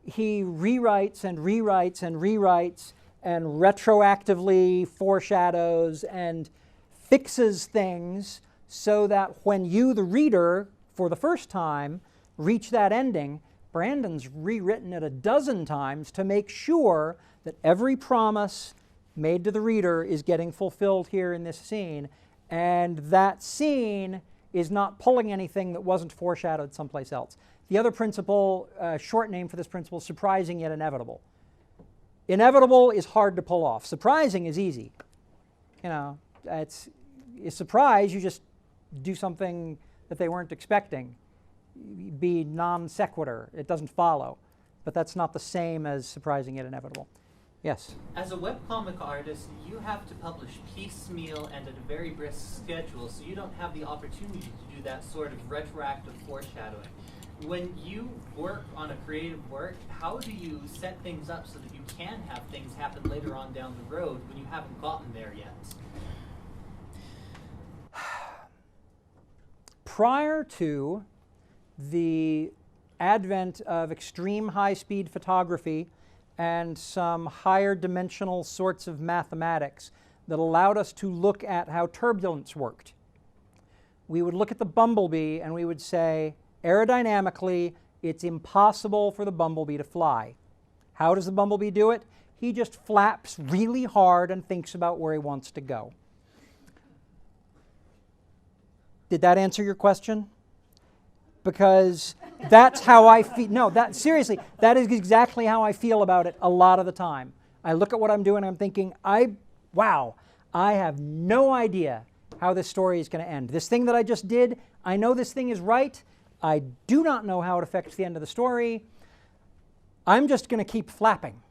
he rewrites and rewrites and rewrites and retroactively foreshadows and fixes things so that when you, the reader, for the first time, reach that ending, Brandon's rewritten it a dozen times to make sure that every promise made to the reader is getting fulfilled here in this scene, and that scene is not pulling anything that wasn't foreshadowed someplace else. The other principle, short name for this principle, is surprising yet inevitable. Inevitable is hard to pull off. Surprising is easy. You know, it's a surprise, you just do something that they weren't expecting. Be non sequitur, it doesn't follow. But that's not the same as surprising yet inevitable. Yes? As a webcomic artist, you have to publish piecemeal and at a very brisk schedule, so you don't have the opportunity to do that sort of retroactive foreshadowing. When you work on a creative work, how do you set things up so that you can have things happen later on down the road when you haven't gotten there yet? Prior to the advent of extreme high-speed photography and some higher dimensional sorts of mathematics that allowed us to look at how turbulence worked, we would look at the bumblebee and we would say, aerodynamically, it's impossible for the bumblebee to fly. How does the bumblebee do it? He just flaps really hard and thinks about where he wants to go. Did that answer your question? Because that's how I feel. No, seriously, that is exactly how I feel about it a lot of the time. I look at what I'm doing and I'm thinking, wow, I have no idea how this story is going to end. This thing that I just did, I know this thing is right. I do not know how it affects the end of the story. I'm just going to keep flapping.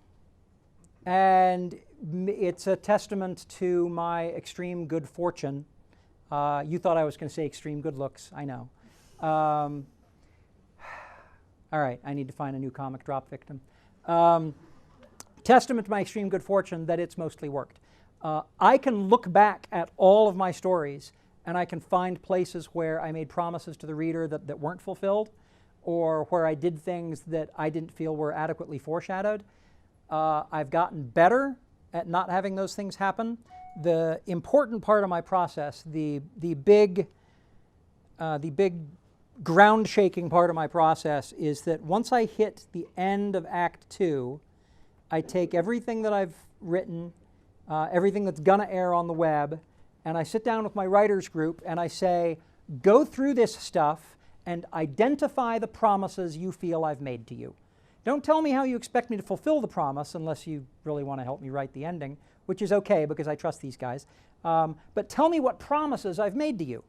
And it's a testament to my extreme good fortune. You thought I was going to say extreme good looks, I know. All right, I need to find a new comic drop victim. Testament to my extreme good fortune that it's mostly worked. I can look back at all of my stories and I can find places where I made promises to the reader that weren't fulfilled, or where I did things that I didn't feel were adequately foreshadowed. I've gotten better at not having those things happen. The important part of my process, the big ground-shaking part of my process is that once I hit the end of Act 2, I take everything that I've written, everything that's gonna air on the web, and I sit down with my writers group and I say, go through this stuff and identify the promises you feel I've made to you. Don't tell me how you expect me to fulfill the promise unless you really want to help me write the ending, which is okay because I trust these guys. But tell me what promises I've made to you.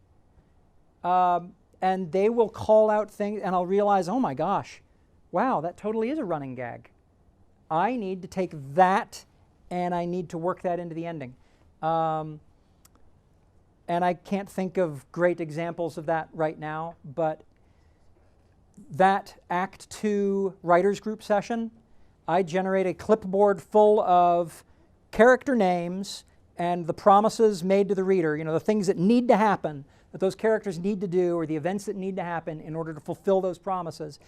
And they will call out things, and I'll realize, oh my gosh, wow, that totally is a running gag. I need to take that and I need to work that into the ending. And I can't think of great examples of that right now, but that Act 2 writers group session, I generate a clipboard full of character names and the promises made to the reader, the things that need to happen, that those characters need to do, or the events that need to happen in order to fulfill those promises.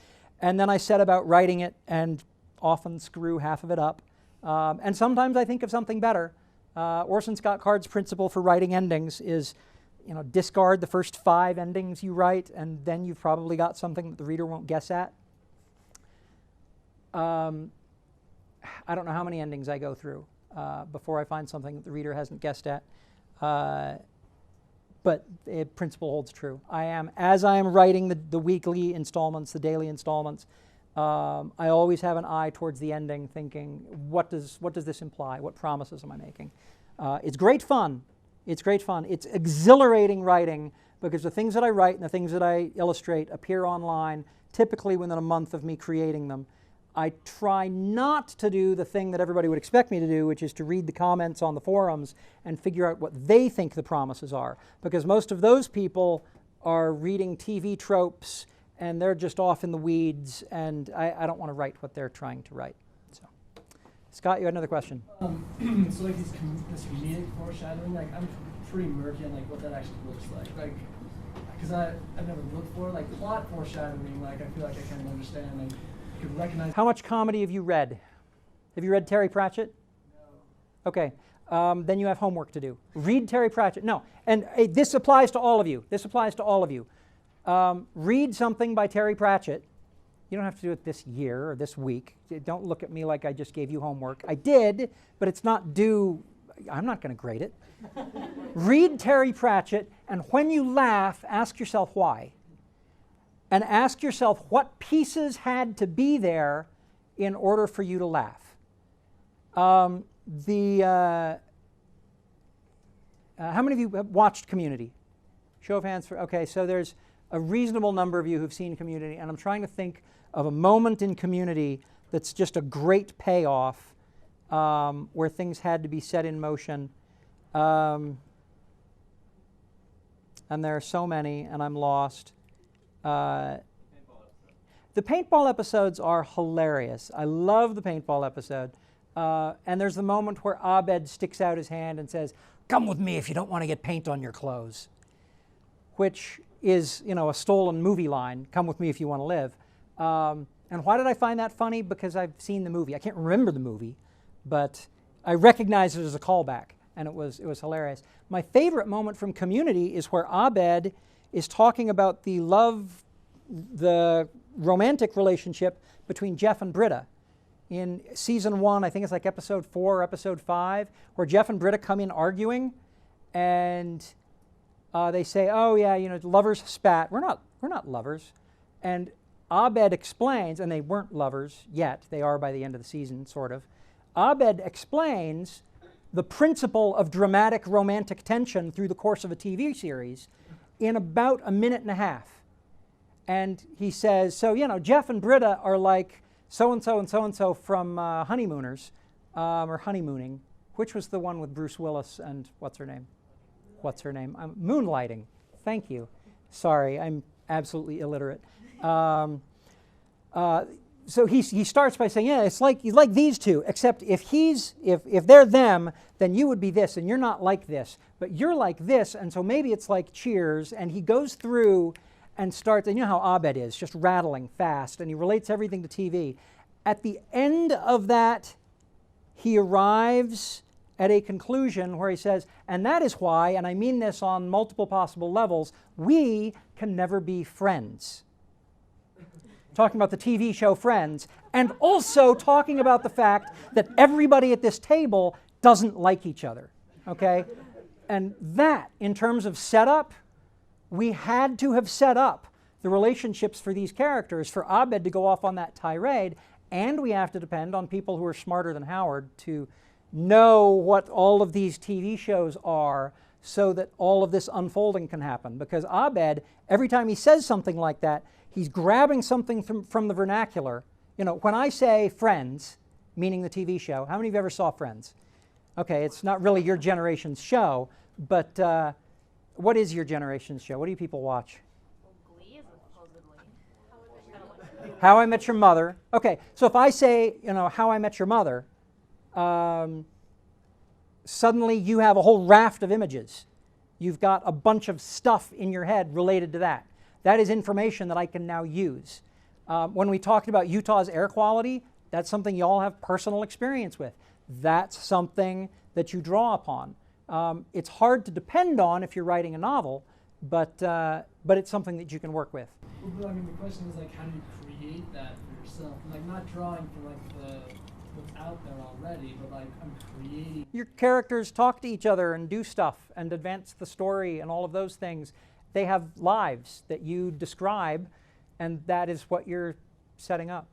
And then I set about writing it and often screw half of it up. And sometimes I think of something better. Orson Scott Card's principle for writing endings is, discard the first 5 endings you write, and then you've probably got something that the reader won't guess at. I don't know how many endings I go through before I find something that the reader hasn't guessed at. But the principle holds true. As I am writing the weekly installments, the daily installments, I always have an eye towards the ending, thinking, what does this imply? What promises am I making? It's great fun. It's great fun. It's exhilarating writing because the things that I write and the things that I illustrate appear online, typically within a month of me creating them. I try not to do the thing that everybody would expect me to do, which is to read the comments on the forums and figure out what they think the promises are, because most of those people are reading TV tropes and they're just off in the weeds, and I don't want to write what they're trying to write. So, Scott, you had another question. So like this comedic foreshadowing, like I'm pretty murky on like what that actually looks like because I've never looked for like plot foreshadowing. Like I feel like I kind of understand. Like, could recognize. How much comedy have you read? Have you read Terry Pratchett? No. Okay, then you have homework to do. Read Terry Pratchett. No, and this applies to all of you. This applies to all of you. Read something by Terry Pratchett. You don't have to do it this year or this week. Don't look at me like I just gave you homework. I did, but it's not due. I'm not going to grade it. Read Terry Pratchett, and when you laugh, ask yourself why. And ask yourself what pieces had to be there in order for you to laugh. How many of you have watched Community? Show of hands. Okay, so there's a reasonable number of you who've seen Community, and I'm trying to think of a moment in Community that's just a great payoff where things had to be set in motion. And there are so many, and I'm lost. The paintball episodes are hilarious. I love the paintball episode. And there's the moment where Abed sticks out his hand and says, "Come with me if you don't want to get paint on your clothes," which is, a stolen movie line, "Come with me if you want to live." And why did I find that funny? Because I've seen the movie. I can't remember the movie, but I recognize it as a callback, and it was hilarious. My favorite moment from Community is where Abed is talking about the romantic relationship between Jeff and Britta. In season 1, I think it's like episode 4 or episode 5, where Jeff and Britta come in arguing, and they say, "Oh yeah, lovers spat. We're not lovers." And Abed explains, and they weren't lovers yet. They are by the end of the season, sort of. Abed explains the principle of dramatic romantic tension through the course of a TV series in about a minute and a half. And he says, so, Jeff and Britta are like so-and-so and so-and-so from Honeymooners, or Honeymooning. Which was the one with Bruce Willis and what's her name? Moonlighting. Thank you. Sorry, I'm absolutely illiterate. So he starts by saying, yeah, it's like these two, except if they're them, then you would be this, and you're not like this, but you're like this, and so maybe it's like Cheers. And he goes through and starts, and you know how Abed is, just rattling fast, and he relates everything to TV. At the end of that, he arrives at a conclusion where he says, and that is why, and I mean this on multiple possible levels, we can never be friends. Talking about the TV show Friends, and also talking about the fact that everybody at this table doesn't like each other, okay? And that, in terms of setup, we had to have set up the relationships for these characters for Abed to go off on that tirade, and we have to depend on people who are smarter than Howard to know what all of these TV shows are so that all of this unfolding can happen. Because Abed, every time he says something like that, he's grabbing something from the vernacular. You know, when I say Friends, meaning the TV show, how many of you ever saw Friends? Okay, it's not really your generation's show, but what is your generation's show? What do you people watch? Glee is supposedly. How I Met Your Mother. Okay, so if I say, you know, How I Met Your Mother, suddenly you have a whole raft of images. You've got a bunch of stuff in your head related to that. That is information that I can now use. When we talked about Utah's air quality, that's something you all have personal experience with. That's something that you draw upon. It's hard to depend on if you're writing a novel, but it's something that you can work with. Well, but I mean, the question is like, how do you create that for yourself? Like, not drawing for like what's out there already, but like I'm creating. Your characters talk to each other and do stuff and advance the story and all of those things. They have lives that you describe, and that is what you're setting up.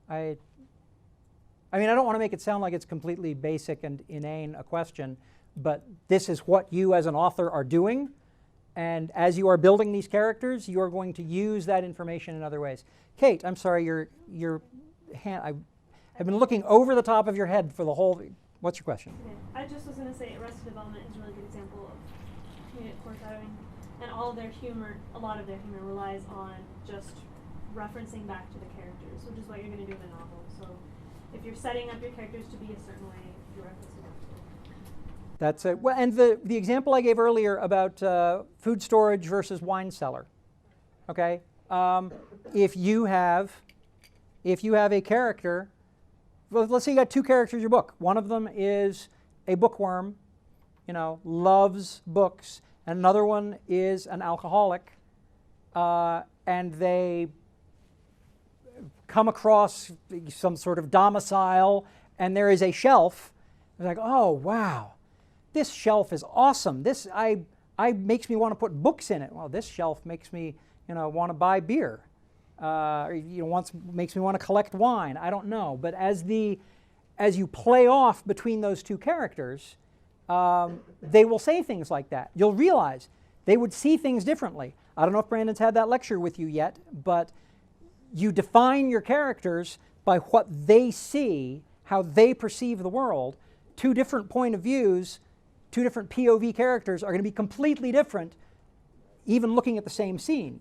I mean, I don't want to make it sound like it's completely basic and inane a question, but this is what you as an author are doing, and as you are building these characters, you are going to use that information in other ways. Kate, I'm sorry, your hand, I've been looking over the top of your head for the whole, what's your question? Okay. I just was going to say Arrested Development is a really good example of comedic foreshadowing, and all of their humor, a lot of their humor relies on just referencing back to the characters, which is what you're going to do in a novel. So if you're setting up your characters to be a certain way, you're referencing back to them. That's it. Well, and the example I gave earlier about food storage versus wine cellar, okay? If you have a character, well, let's say you got two characters in your book. One of them is a bookworm, you know, loves books, and another one is an alcoholic, and they come across some sort of domicile, and there is a shelf. They're like, oh wow, this shelf is awesome. This makes me want to put books in it. Well, this shelf makes me, you know, want to buy beer. Or, you know, makes me want to collect wine. I don't know, but as you play off between those two characters, they will say things like that. You'll realize they would see things differently. I don't know if Brandon's had that lecture with you yet, but you define your characters by what they see, how they perceive the world. Two different point of views, two different POV characters are going to be completely different, even looking at the same scene.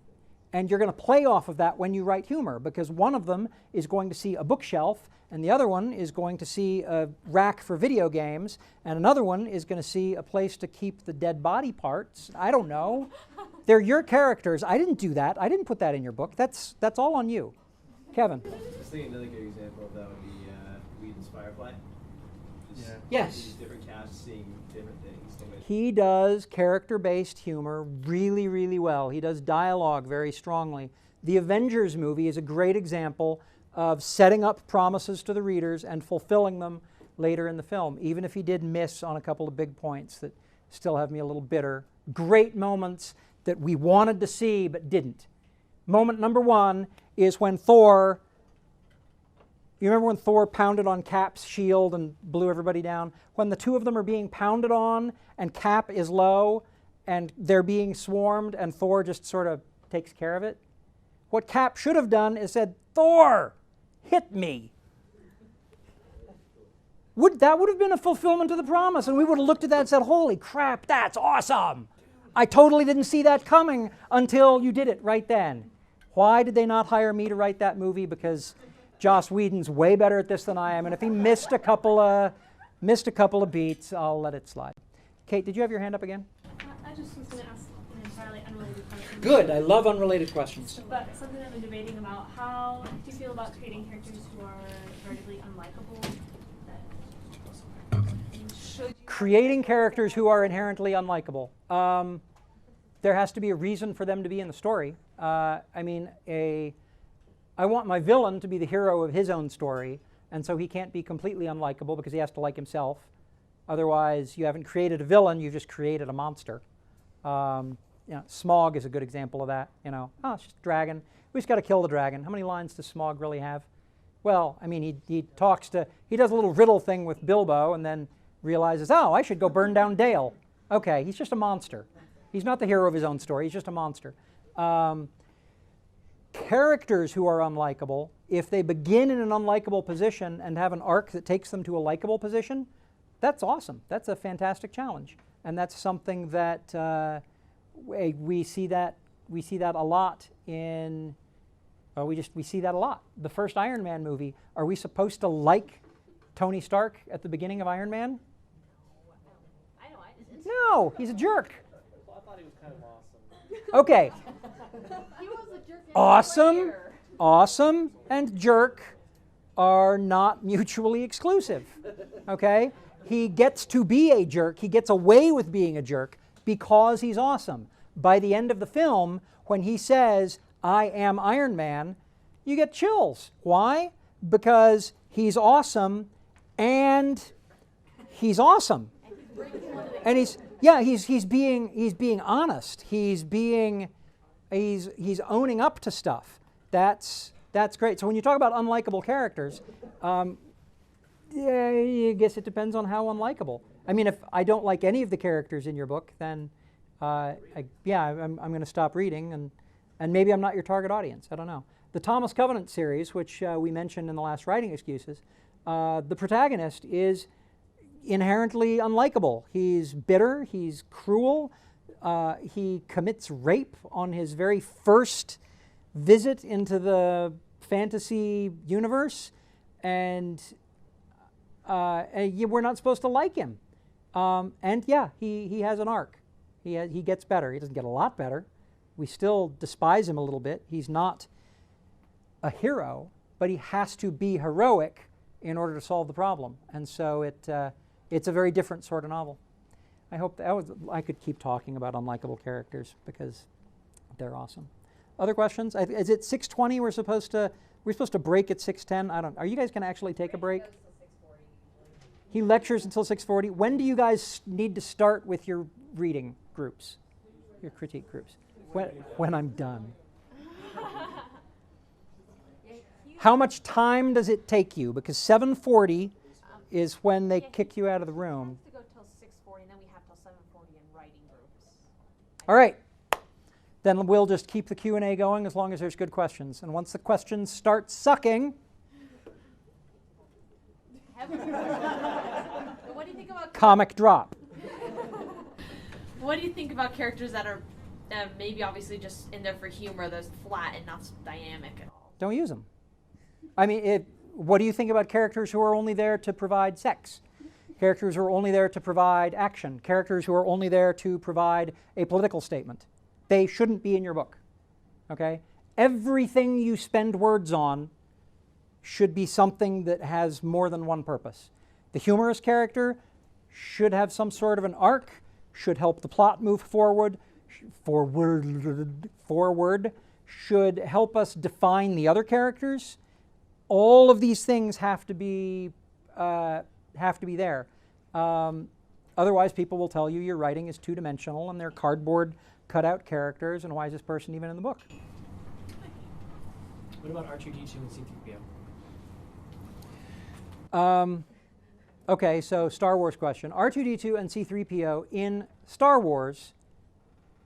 And you're going to play off of that when you write humor, because one of them is going to see a bookshelf, and the other one is going to see a rack for video games, and another one is going to see a place to keep the dead body parts. I don't know. They're your characters. I didn't do that. I didn't put that in your book. That's all on you. Kevin. I was thinking another good example of that would be Whedon's Firefly. Just Yes. These different casts seeing different things. He does character-based humor really, really well. He does dialogue very strongly. The Avengers movie is a great example of setting up promises to the readers and fulfilling them later in the film, even if he did miss on a couple of big points that still have me a little bitter. Great moments that we wanted to see but didn't. Moment number one is when Thor, you remember when Thor pounded on Cap's shield and blew everybody down? When the two of them are being pounded on and Cap is low and they're being swarmed and Thor just sort of takes care of it? What Cap should have done is said, Thor, hit me. That would have been a fulfillment of the promise, and we would have looked at that and said, holy crap, that's awesome. I totally didn't see that coming until you did it right then. Why did they not hire me to write that movie? Because Joss Whedon's way better at this than I am, and if he missed a couple of beats, I'll let it slide. Kate, did you have your hand up again? I just was going to ask an entirely unrelated question. Good, I love unrelated questions. But something I've been debating about, how do you feel about creating characters who are relatively unlikable? Should Creating characters who are inherently unlikable. There has to be a reason for them to be in the story. I want my villain to be the hero of his own story, and so he can't be completely unlikable because he has to like himself. Otherwise, you haven't created a villain, you've just created a monster. Smaug is a good example of that. Oh, it's just a dragon. We just got to kill the dragon. How many lines does Smaug really have? Well, he does a little riddle thing with Bilbo and then realizes, oh, I should go burn down Dale. Okay, he's just a monster. He's not the hero of his own story, he's just a monster. Characters who are unlikable, if they begin in an unlikable position and have an arc that takes them to a likable position, that's awesome. That's a fantastic challenge. And that's something that we see that a lot in, we see that a lot. The first Iron Man movie, are we supposed to like Tony Stark at the beginning of Iron Man? I know I didn't. No, he's a jerk. Well, I thought he was kind of awesome. Okay, He was a jerk. awesome, awesome, and jerk are not mutually exclusive. Okay? He gets to be a jerk. He gets away with being a jerk because he's awesome. By the end of the film, when he says, I am Iron Man, you get chills. Why? Because he's awesome and he's awesome. And he's being honest. He's owning up to stuff. That's great. So when you talk about unlikable characters, I guess it depends on how unlikable. If I don't like any of the characters in your book, then I'm going to stop reading, and maybe I'm not your target audience. I don't know. The Thomas Covenant series, which we mentioned in the last Writing Excuses, the protagonist is inherently unlikable. He's bitter, he's cruel, he commits rape on his very first visit into the fantasy universe, and we're not supposed to like him. He has an arc. He gets better. He doesn't get a lot better. We still despise him a little bit. He's not a hero, but he has to be heroic in order to solve the problem. And so it's a very different sort of novel. I hope I could keep talking about unlikable characters because they're awesome. Other questions? Is it 6:20? We're supposed to break at 6:10. Are you guys going to actually take a break? He lectures until 6:40. When do you guys need to start with your reading groups, your critique groups? When I'm done. How much time does it take you? Because 7:40 is when they kick you out of the room. We have to go till 6:40, and then we have till 7:40 in writing groups. All right. Then we'll just keep the Q&A going as long as there's good questions. And once the questions start sucking, What do you think about comic drop. What do you think about characters that are maybe obviously just in there for humor, that's flat and not dynamic at all? Don't use them. What do you think about characters who are only there to provide sex? Characters who are only there to provide action? Characters who are only there to provide a political statement? They shouldn't be in your book. Okay? Everything you spend words on should be something that has more than one purpose. The humorous character should have some sort of an arc, should help the plot move forward, should help us define the other characters. All of these things have to be there. Otherwise, people will tell you your writing is two-dimensional and they're cardboard cutout characters, and why is this person even in the book? What about R2-D2 and C-3PO? Okay, so Star Wars question. R2-D2 and C-3PO in Star Wars,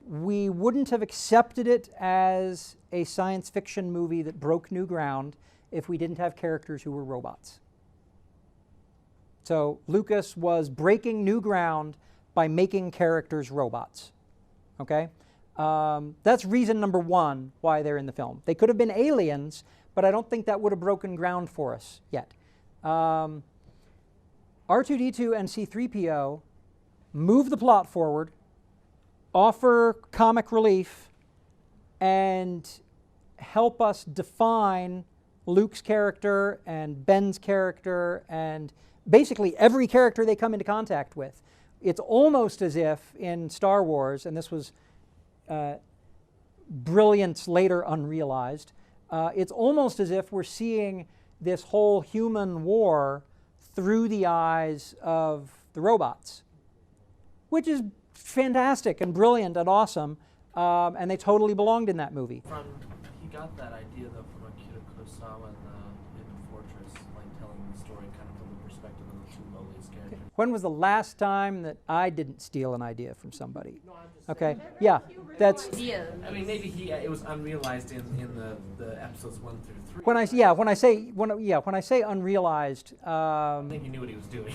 we wouldn't have accepted it as a science fiction movie that broke new ground if we didn't have characters who were robots. So Lucas was breaking new ground by making characters robots. Okay? That's reason number one why they're in the film. They could have been aliens, but I don't think that would have broken ground for us yet. R2-D2 and C-3PO move the plot forward, offer comic relief, and help us define Luke's character and Ben's character and basically every character they come into contact with. It's almost as if in Star Wars, and this was brilliance later unrealized, it's almost as if we're seeing this whole human war through the eyes of the robots, which is fantastic and brilliant and awesome, and they totally belonged in that movie. He got that idea though from Akira Kurosawa in the Hidden Fortress, like telling the story kind of from the perspective of the two lowliest characters. When was the last time that I didn't steal an idea from somebody? No, I'm just Okay, saying. yeah, that's Idea. I mean, maybe it was unrealized in the episodes 1 through 3. when I say unrealized. I think he knew what he was doing.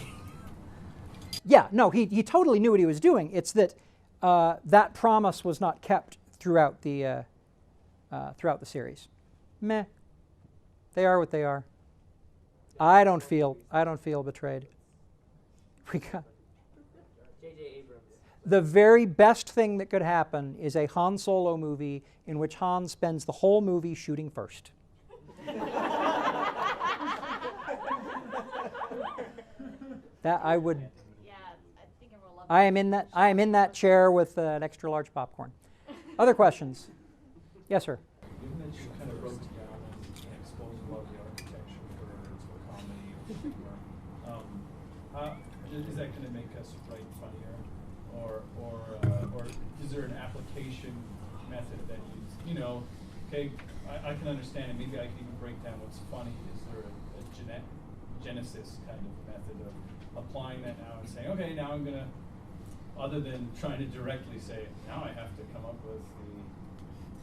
Yeah, no, he totally knew what he was doing. It's that that promise was not kept throughout the series. Meh. They are what they are. I don't feel betrayed. We got J.J. Abrams. the very best thing that could happen is a Han Solo movie in which Han spends the whole movie shooting first. That I would. Yeah, I think everyone loves I am in that chair with an extra large popcorn. Other questions? Yes, sir. Given that you kind of broke down and exposed a lot of the architecture for comedy or humor, is that going to make us write funnier, or is there an application method that you know? Okay, I can understand it. Maybe I can even break down what's funny. Is there a genesis kind of method of applying that now and saying, okay, now I'm gonna, other than trying to directly say, now I have to come up with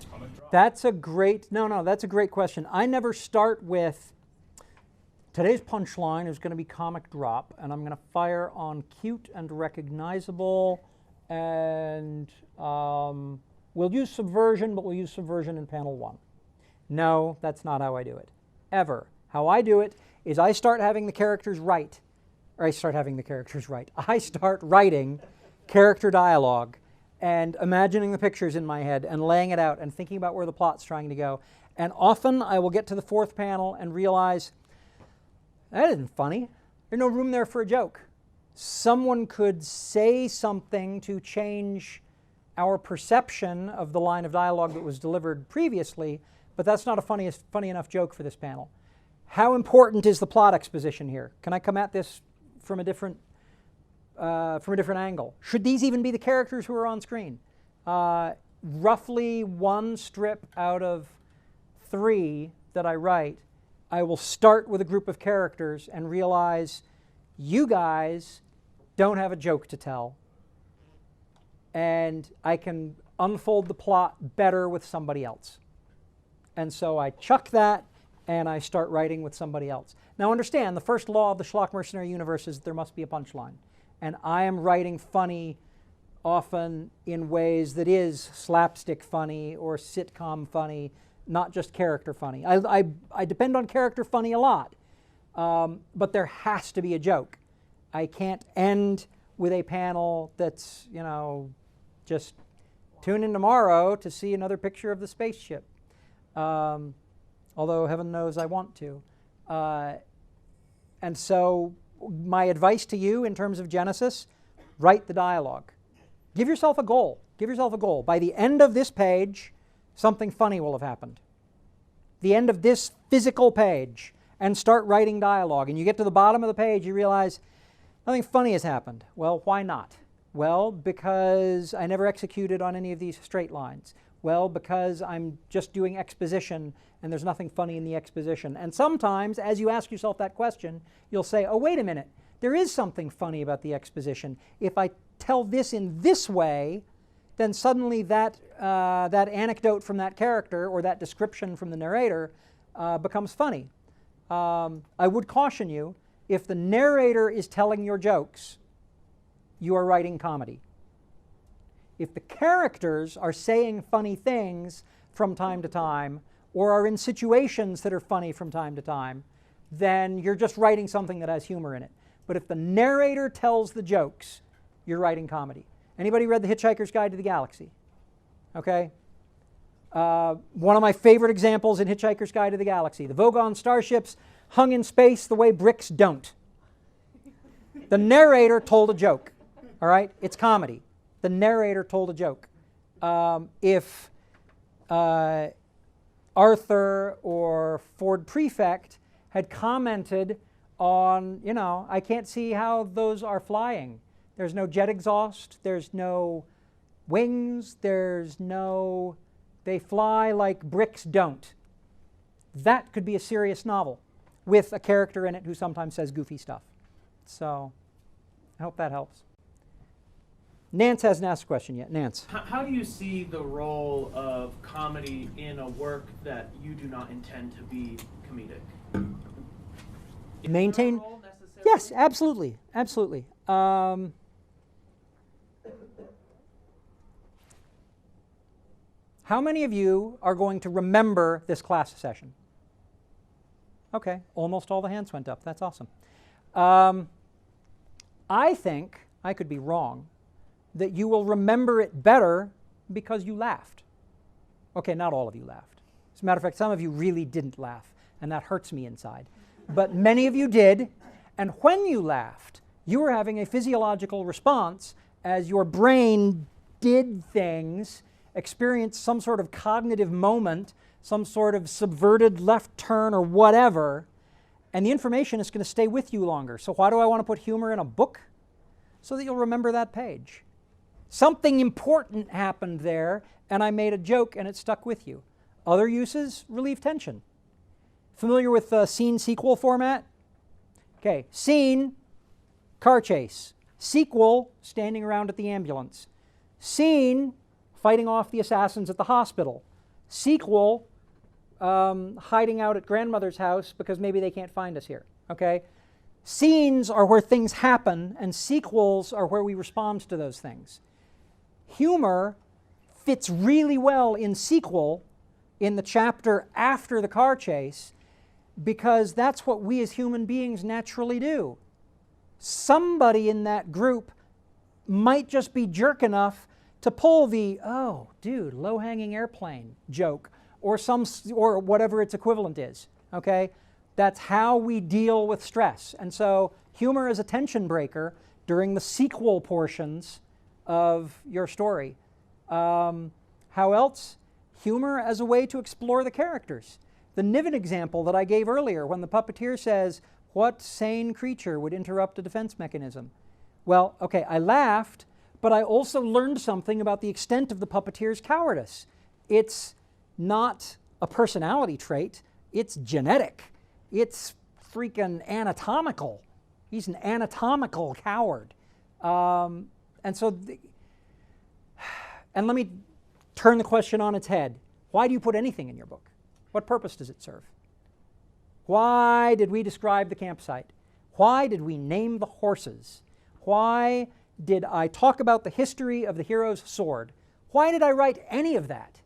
the comic drop. That's a great question. I never start with today's punchline is going to be comic drop, and I'm going to fire on cute and recognizable, and we'll use subversion, but we'll use subversion in panel 1. No, that's not how I do it, ever. How I do it is I start having the characters write, I start writing character dialogue and imagining the pictures in my head and laying it out and thinking about where the plot's trying to go. And often I will get to the 4th panel and realize, that isn't funny. There's no room there for a joke. Someone could say something to change our perception of the line of dialogue that was delivered previously, but that's not a funny enough joke for this panel. How important is the plot exposition here? Can I come at this from a different angle? Should these even be the characters who are on screen? Roughly 1 strip out of 3 that I write, I will start with a group of characters and realize you guys don't have a joke to tell, and I can unfold the plot better with somebody else. And so I chuck that and I start writing with somebody else. Now understand, the first law of the Schlock Mercenary universe is that there must be a punchline. And I am writing funny often in ways that is slapstick funny or sitcom funny, not just character funny. I depend on character funny a lot, but there has to be a joke. I can't end with a panel that's, just tune in tomorrow to see another picture of the spaceship. Although heaven knows I want to. And so my advice to you in terms of Genesis, write the dialogue. Give yourself a goal. Give yourself a goal. By the end of this page, something funny will have happened. The end of this physical page, and start writing dialogue. And you get to the bottom of the page, you realize nothing funny has happened. Well, why not? Well, because I never executed on any of these straight lines. Well, because I'm just doing exposition and there's nothing funny in the exposition. And sometimes, as you ask yourself that question, you'll say, oh, wait a minute, there is something funny about the exposition. If I tell this in this way, then suddenly that anecdote from that character or that description from the narrator becomes funny. I would caution you, if the narrator is telling your jokes, you are writing comedy. If the characters are saying funny things from time to time, or are in situations that are funny from time to time, then you're just writing something that has humor in it. But if the narrator tells the jokes, you're writing comedy. Anybody read The Hitchhiker's Guide to the Galaxy? Okay. One of my favorite examples in Hitchhiker's Guide to the Galaxy. The Vogon starships hung in space the way bricks don't. The narrator told a joke. All right? It's comedy. The narrator told a joke. If Arthur or Ford Prefect had commented on, you know, I can't see how those are flying. There's no jet exhaust. There's no wings. There's no, they fly like bricks don't. That could be a serious novel with a character in it who sometimes says goofy stuff. So I hope that helps. Nance hasn't asked a question yet. Nance. How do you see the role of comedy in a work that you do not intend to be comedic? Maintain. Is there a role necessarily? Yes, absolutely, absolutely. How many of you are going to remember this class session? Okay, almost all the hands went up. That's awesome. I think, I could be wrong, that you will remember it better because you laughed. Okay, not all of you laughed. As a matter of fact, some of you really didn't laugh, and that hurts me inside. But many of you did, and when you laughed, you were having a physiological response as your brain did things, experienced some sort of cognitive moment, some sort of subverted left turn or whatever, and the information is going to stay with you longer. So why do I want to put humor in a book? So that you'll remember that page. Something important happened there, and I made a joke, and it stuck with you. Other uses, relieve tension. Familiar with scene sequel format? Okay, scene, car chase. Sequel, standing around at the ambulance. Scene, fighting off the assassins at the hospital. Sequel, hiding out at grandmother's house because maybe they can't find us here. Okay? Scenes are where things happen, and sequels are where we respond to those things. Humor fits really well in sequel, in the chapter after the car chase, because that's what we as human beings naturally do. Somebody in that group might just be jerk enough to pull the, oh, dude, low-hanging airplane joke, or whatever its equivalent is, okay? That's how we deal with stress. And so humor is a tension breaker during the sequel portions of your story. How else? Humor as a way to explore the characters. The Niven example that I gave earlier, when the puppeteer says, what sane creature would interrupt a defense mechanism? Well, okay, I laughed, but I also learned something about the extent of the puppeteer's cowardice. It's not a personality trait, it's genetic. It's freaking anatomical. He's an anatomical coward. And let me turn the question on its head. Why do you put anything in your book? What purpose does it serve? Why did we describe the campsite? Why did we name the horses? Why did I talk about the history of the hero's sword? Why did I write any of that?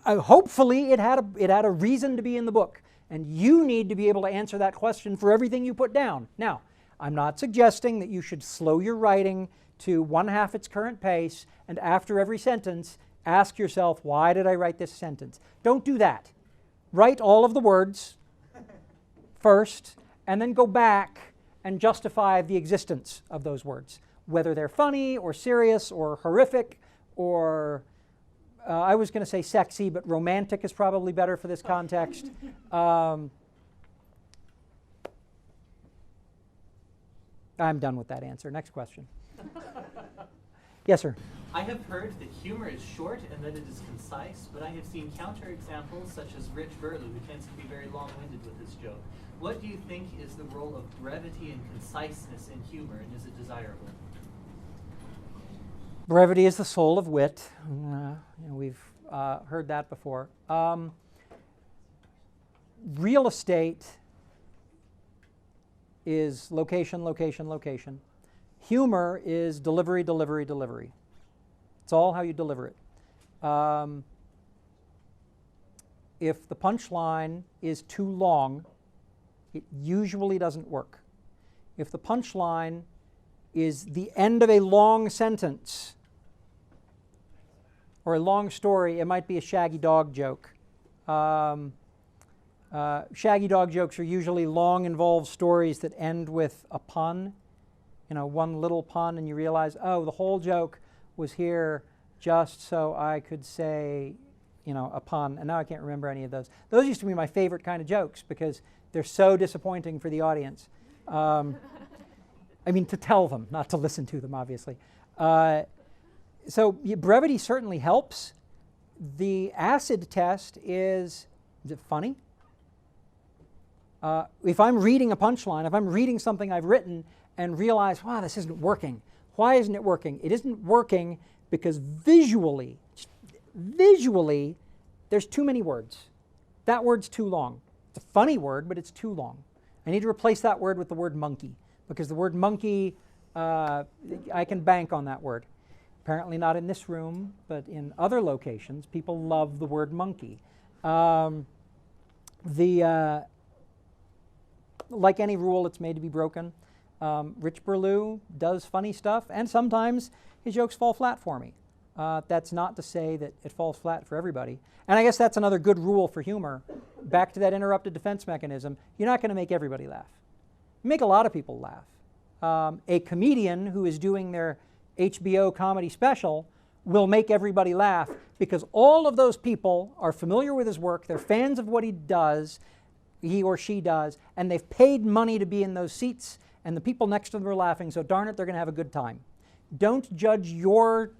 Hopefully it had a reason to be in the book, and you need to be able to answer that question for everything you put down. Now, I'm not suggesting that you should slow your writing to 1/2 its current pace, and after every sentence, ask yourself, why did I write this sentence? Don't do that. Write all of the words first, and then go back and justify the existence of those words, whether they're funny or serious or horrific or I was going to say sexy, but romantic is probably better for this context. I'm done with that answer. Next question. Yes, sir. I have heard that humor is short and that it is concise, but I have seen counterexamples such as Rich Burlew, who tends to be very long-winded with his joke. What do you think is the role of brevity and conciseness in humor, and is it desirable? Brevity is the soul of wit. We've heard that before. Real estate is location, location, location. Humor is delivery, delivery, delivery. It's all how you deliver it. If the punchline is too long, it usually doesn't work. If the punchline is the end of a long sentence or a long story, it might be a shaggy dog joke. Shaggy dog jokes are usually long, involved stories that end with a pun. One little pun, and you realize, oh, the whole joke was here just so I could say, a pun. And now I can't remember any of those. Those used to be my favorite kind of jokes because they're so disappointing for the audience. To tell them, not to listen to them, obviously. So brevity certainly helps. The acid test is it funny? If I'm reading a punchline, if I'm reading something I've written and realize, wow, this isn't working. Why isn't it working? It isn't working because visually, there's too many words. That word's too long. It's a funny word, but it's too long. I need to replace that word with the word monkey, because the word monkey, I can bank on that word. Apparently not in this room, but in other locations, people love the word monkey. Like any rule, it's made to be broken. Rich Burlew does funny stuff, and sometimes his jokes fall flat for me. That's not to say that it falls flat for everybody. And I guess that's another good rule for humor. Back to that interrupted defense mechanism, you're not going to make everybody laugh. You make a lot of people laugh. A comedian who is doing their HBO comedy special will make everybody laugh because all of those people are familiar with his work, they're fans of what he does, he or she does, and they've paid money to be in those seats, and the people next to them are laughing, so darn it, they're going to have a good time. Don't judge your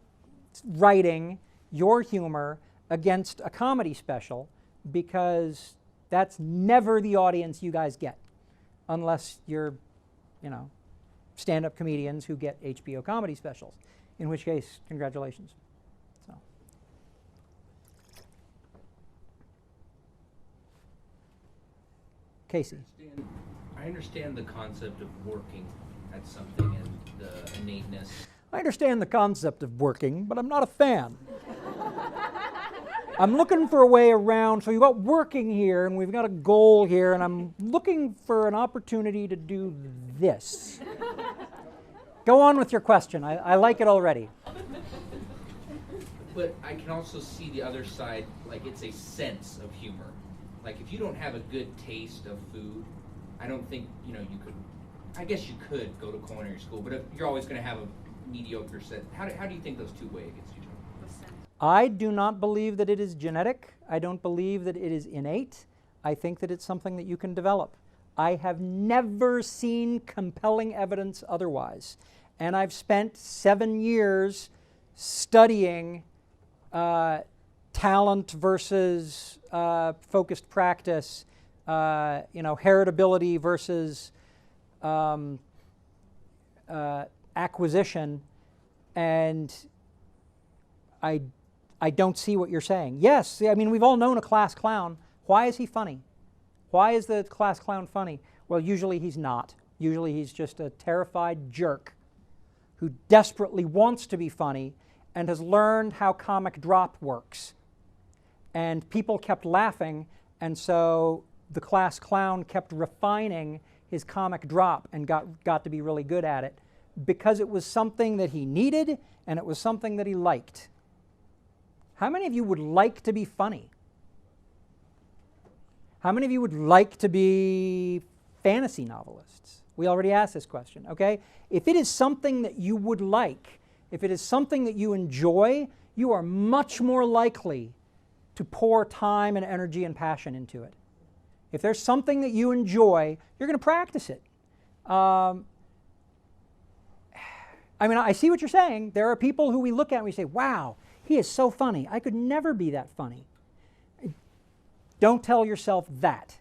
writing, your humor, against a comedy special, because that's never the audience you guys get, unless you're, stand-up comedians who get HBO comedy specials, in which case, congratulations. So. Casey. I understand the concept of working at something and the innateness. I understand the concept of working, but I'm not a fan. I'm looking for a way around, so we've got working here, and we've got a goal here, and I'm looking for an opportunity to do this. Go on with your question. I like it already. But I can also see the other side, like it's a sense of humor. Like if you don't have a good taste of food, I don't think, you could, I guess you could go to culinary school, but if you're always going to have a mediocre set. How do you think those two weigh against each other? I do not believe that it is genetic. I don't believe that it is innate. I think that it's something that you can develop. I have never seen compelling evidence otherwise. And I've spent 7 years studying talent versus focused practice, heritability versus acquisition, and I don't see what you're saying. Yes, we've all known a class clown. Why is he funny? Why is the class clown funny? Well, usually he's not. Usually he's just a terrified jerk who desperately wants to be funny and has learned how comic drop works. And people kept laughing, and so the class clown kept refining his comic drop and got to be really good at it because it was something that he needed and it was something that he liked. How many of you would like to be funny? How many of you would like to be fantasy novelists? We already asked this question, okay? If it is something that you would like, if it is something that you enjoy, you are much more likely to pour time and energy and passion into it. If there's something that you enjoy, you're going to practice it. I see what you're saying. There are people who we look at and we say, wow, he is so funny. I could never be that funny. Don't tell yourself that.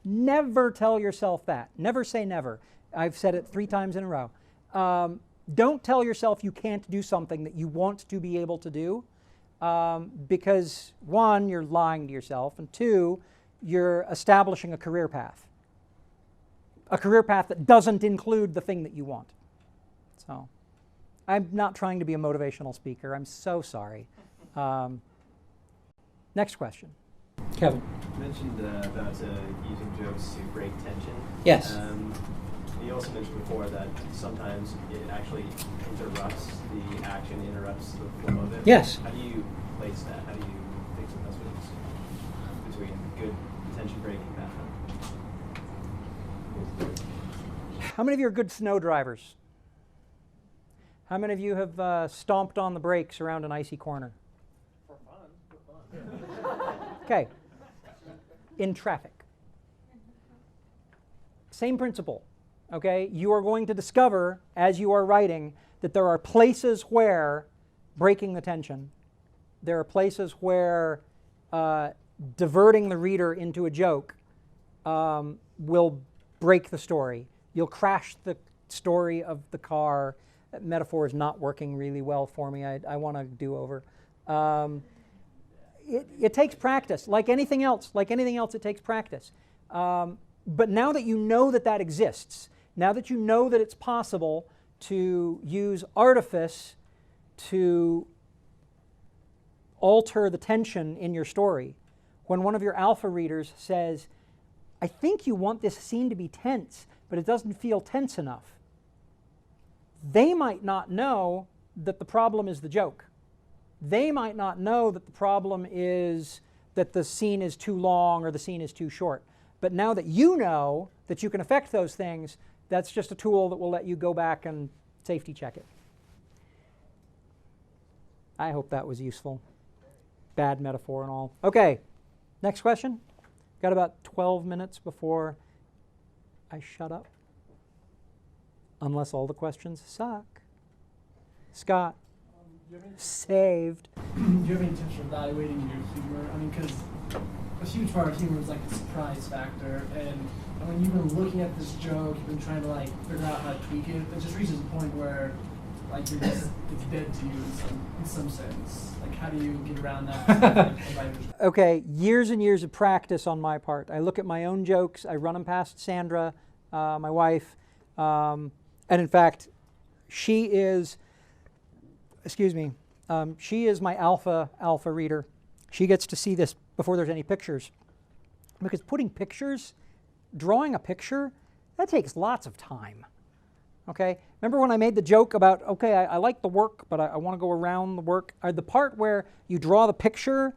Never tell yourself that. Never say never. I've said it 3 times in a row. Don't tell yourself you can't do something that you want to be able to do, because 1, you're lying to yourself, and 2, you're establishing a career path. A career path that doesn't include the thing that you want. So, I'm not trying to be a motivational speaker. I'm so sorry. Next question. Kevin. You mentioned about using jokes to break tension. Yes. You also mentioned before that sometimes it actually interrupts the action, interrupts the flow of it. Yes. How do you place that? How do you think the best between good tension breaking method. How many of you are good snow drivers? How many of you have stomped on the brakes around an icy corner? For fun. Okay. In traffic. Same principle. Okay? You are going to discover as you are writing that there are places where breaking the tension, there are places where diverting the reader into a joke will break the story. You'll crash the story of the car. That metaphor is not working really well for me. I want a do-over. It takes practice, like anything else. Like anything else, it takes practice. But now that you know that that exists, now that you know that it's possible to use artifice to alter the tension in your story, when one of your alpha readers says, I think you want this scene to be tense, but it doesn't feel tense enough, they might not know that the problem is the joke. They might not know that the problem is that the scene is too long or the scene is too short. But now that you know that you can affect those things, that's just a tool that will let you go back and safety check it. I hope that was useful. Bad metaphor and all. Okay, next question. Got about 12 minutes before I shut up. Unless all the questions suck. Scott. Saved. Do you have any tips for evaluating your humor? I mean, because a huge part of humor is like the surprise factor, and when you've been looking at this joke, you've been trying to like figure out how to tweak it. It just reaches a point where like you're just, it's dead to you in some sense. Like, how do you get around that? Okay, years and years of practice on my part. I look at my own jokes. I run them past Sandra, my wife, and in fact, she is. She is my alpha reader. She gets to see this before there's any pictures. Because drawing a picture, that takes lots of time. Okay? Remember when I made the joke about, okay, I like the work, but I want to go around the work? The part where you draw the picture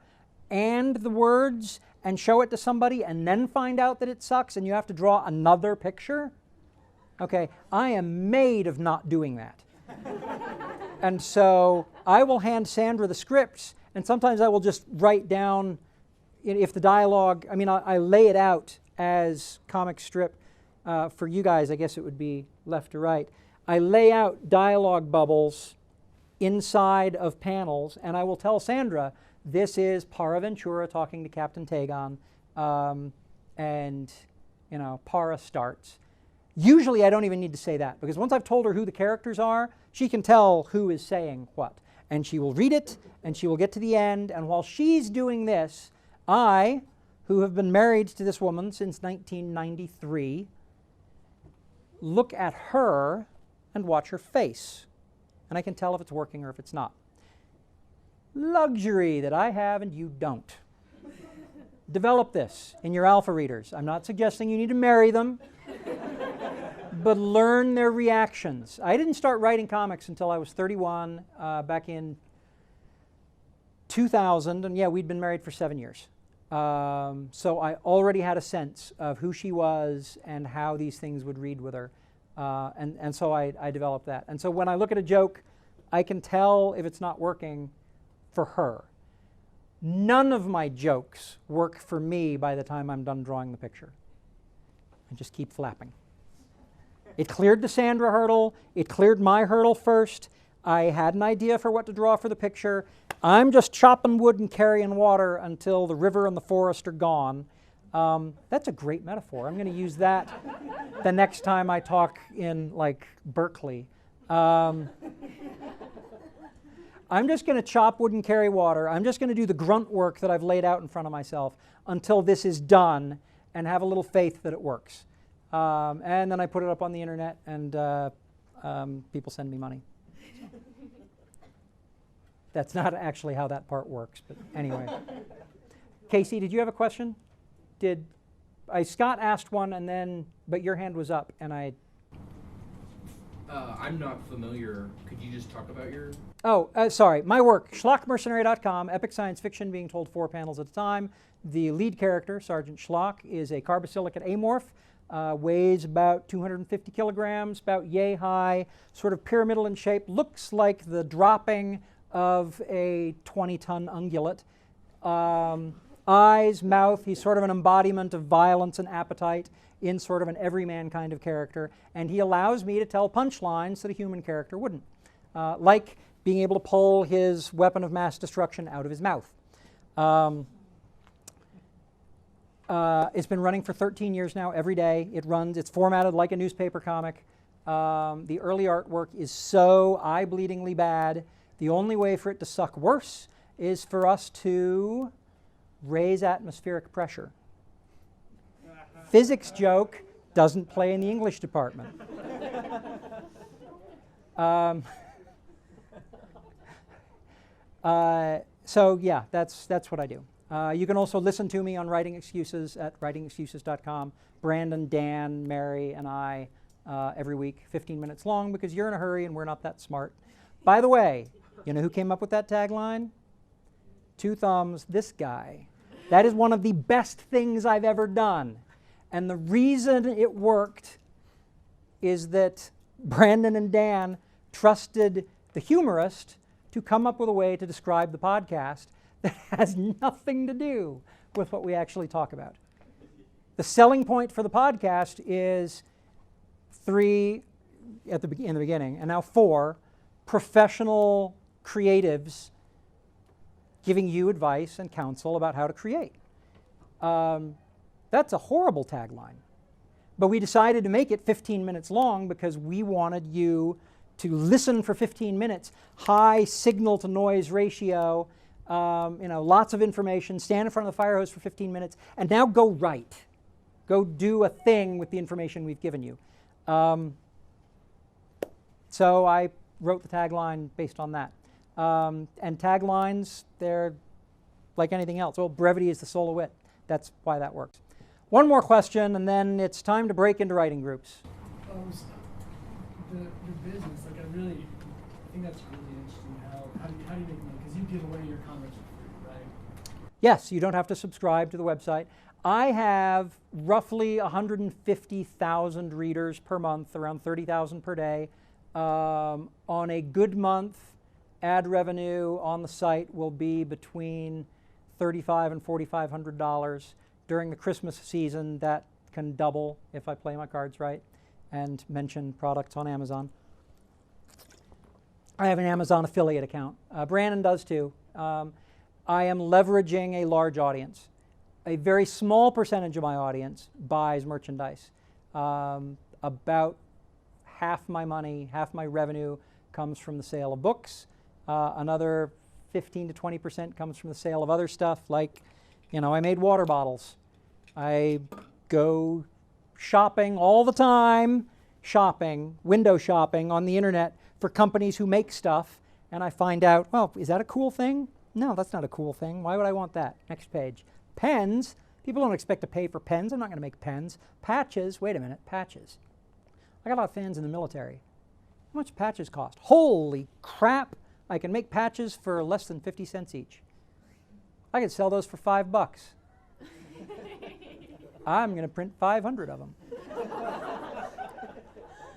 and the words and show it to somebody and then find out that it sucks and you have to draw another picture? Okay, I am made of not doing that. And so I will hand Sandra the scripts, and sometimes I will just write down, if the dialogue, I lay it out as comic strip. For you guys, I guess it would be left to right. I lay out dialogue bubbles inside of panels, and I will tell Sandra, this is Paraventura talking to Captain Tagon, and Para starts. Usually I don't even need to say that, because once I've told her who the characters are, she can tell who is saying what. And she will read it, and she will get to the end, and while she's doing this, I, who have been married to this woman since 1993, look at her and watch her face. And I can tell if it's working or if it's not. Luxury that I have and you don't. Develop this in your alpha readers. I'm not suggesting you need to marry them, but learn their reactions. I didn't start writing comics until I was 31, back in 2000, and yeah, we'd been married for 7 years. So I already had a sense of who she was and how these things would read with her, and so I developed that. And so when I look at a joke, I can tell if it's not working for her. None of my jokes work for me by the time I'm done drawing the picture. I just keep flapping. It cleared the Sandra hurdle. It cleared my hurdle first. I had an idea for what to draw for the picture. I'm just chopping wood and carrying water until the river and the forest are gone. That's a great metaphor. I'm going to use that the next time I talk in, like, Berkeley. I'm just going to chop wood and carry water. I'm just going to do the grunt work that I've laid out in front of myself until this is done and have a little faith that it works. And then I put it up on the internet, and people send me money. That's not actually how that part works, but anyway. Casey, did you have a question? Scott asked one, and then, but your hand was up, and I'm not familiar. Could you just talk about your... Oh, sorry. My work, schlockmercenary.com, epic science fiction being told 4 panels at a time. The lead character, Sergeant Schlock, is a carbosilicate amorph, weighs about 250 kilograms, about yay high, sort of pyramidal in shape, looks like the dropping of a 20-ton ungulate. Eyes, mouth, he's sort of an embodiment of violence and appetite in sort of an everyman kind of character, and he allows me to tell punchlines that a human character wouldn't, like being able to pull his weapon of mass destruction out of his mouth. It's been running for 13 years now, every day. It's formatted like a newspaper comic. The early artwork is so eye-bleedingly bad. The only way for it to suck worse is for us to raise atmospheric pressure. Physics joke doesn't play in the English department. So yeah, that's what I do. You can also listen to me on Writing Excuses at writingexcuses.com. Brandon, Dan, Mary, and I every week, 15 minutes long, because you're in a hurry and we're not that smart. By the way, you know who came up with that tagline? 2 thumbs, this guy. That is one of the best things I've ever done. And the reason it worked is that Brandon and Dan trusted the humorist to come up with a way to describe the podcast that has nothing to do with what we actually talk about. The selling point for the podcast is 3 in the beginning, and now 4 professional creatives giving you advice and counsel about how to create. That's a horrible tagline. But we decided to make it 15 minutes long because we wanted you to listen for 15 minutes, high signal to noise ratio, lots of information, stand in front of the fire hose for 15 minutes, and now go write. Go do a thing with the information we've given you. So I wrote the tagline based on that. And taglines, they're like anything else. Well, brevity is the soul of wit. That's why that works. One more question, and then it's time to break into writing groups. The business, I think that's really interesting. How do you make money? Because you give away your comics for free, right? Yes, you don't have to subscribe to the website. I have roughly 150,000 readers per month, around 30,000 per day. On a good month, ad revenue on the site will be between $3,500 and $4,500. During the Christmas season, that can double if I play my cards right and mention products on Amazon. I have an Amazon affiliate account. Brandon does too. I am leveraging a large audience. A very small percentage of my audience buys merchandise. About half my money, half my revenue comes from the sale of books. Another 15 to 20% comes from the sale of other stuff, like, I made water bottles. I go shopping all the time, window shopping on the internet for companies who make stuff, and I find out, well, is that a cool thing? No, that's not a cool thing. Why would I want that? Next page. Pens. People don't expect to pay for pens. I'm not going to make pens. Patches. Wait a minute. Patches. I got a lot of fans in the military. How much patches cost? Holy crap. I can make patches for less than 50 cents each. I could sell those for $5. I'm going to print 500 of them.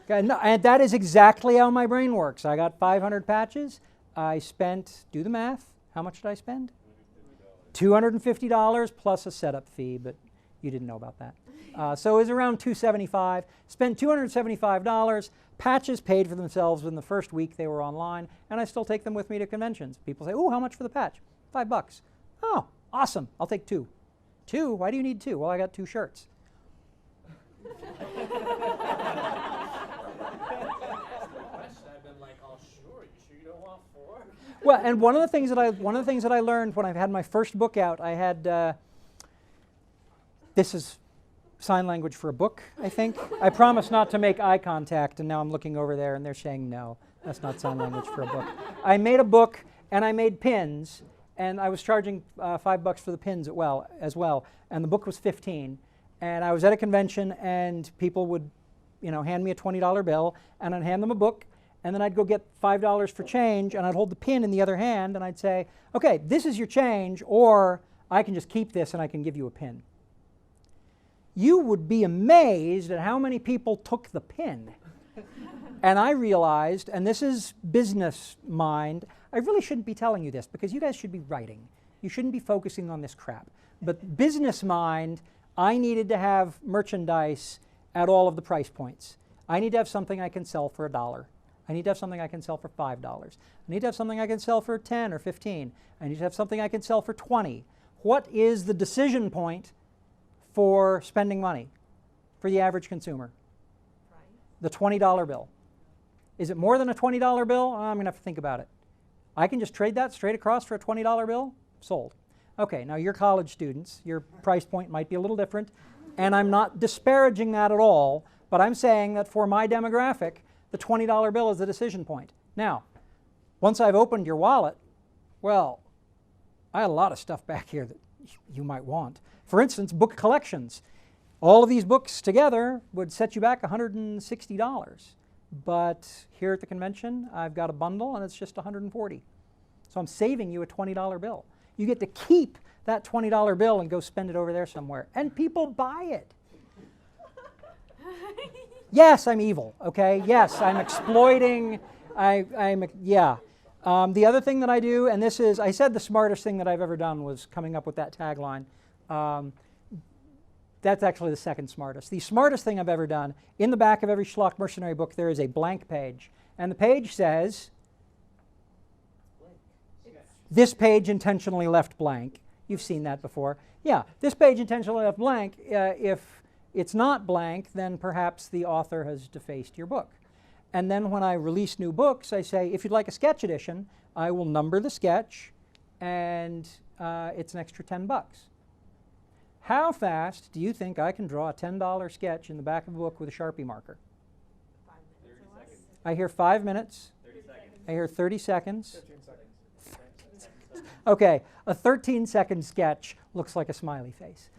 Okay, no, and that is exactly how my brain works. I got 500 patches. I spent, do the math, how much did I spend? $250 plus a setup fee, but you didn't know about that. So it was around $275. Spent $275. Patches paid for themselves in the first week they were online, and I still take them with me to conventions. People say, oh, how much for the patch? $5. Oh, awesome. I'll take 2. 2? Why do you need 2? Well, I got 2 shirts. Well, and one of the things that I learned when I had my first book out, I had this is sign language for a book, I think. I promised not to make eye contact, and now I'm looking over there, and they're saying no. That's not sign language for a book. I made a book, and I made pins, and I was charging $5 for the pins as well, and the book was $15. And I was at a convention, and people would hand me a $20 bill, and I'd hand them a book, and then I'd go get $5 for change, and I'd hold the pin in the other hand, and I'd say, okay, this is your change, or I can just keep this and I can give you a pin. You would be amazed at how many people took the pin. And I realized, and this is business mind, I really shouldn't be telling you this because you guys should be writing. You shouldn't be focusing on this crap. But business mind, I needed to have merchandise at all of the price points. I need to have something I can sell for $1. I need to have something I can sell for $5. I need to have something I can sell for 10 or 15. I need to have something I can sell for 20. What is the decision point for spending money for the average consumer? The $20 bill. Is it more than a $20 bill? I'm going to have to think about it. I can just trade that straight across for a $20 bill? Sold. Okay, now you're college students. Your price point might be a little different. And I'm not disparaging that at all, but I'm saying that for my demographic, the $20 bill is the decision point. Now, once I've opened your wallet, well, I had a lot of stuff back here that you might want. For instance, book collections. All of these books together would set you back $160. But here at the convention, I've got a bundle and it's just $140. So I'm saving you a $20 bill. You get to keep that $20 bill and go spend it over there somewhere. And people buy it. Yes, I'm evil, okay? Yes, I'm exploiting. Yeah. The other thing that I do, and this is, I said the smartest thing that I've ever done was coming up with that tagline. That's actually the second smartest. The smartest thing I've ever done, in the back of every Schlock Mercenary book, there is a blank page. And the page says, this page intentionally left blank. You've seen that before. Yeah, this page intentionally left blank. If it's not blank, then perhaps the author has defaced your book. And then when I release new books, I say, if you'd like a sketch edition, I will number the sketch, and it's an extra $10. How fast do you think I can draw a $10 sketch in the back of a book with a Sharpie marker? 5 minutes or less. I hear 5 minutes. 30 seconds. I hear 30 seconds. 13 seconds. Okay, a 13-second sketch looks like a smiley face.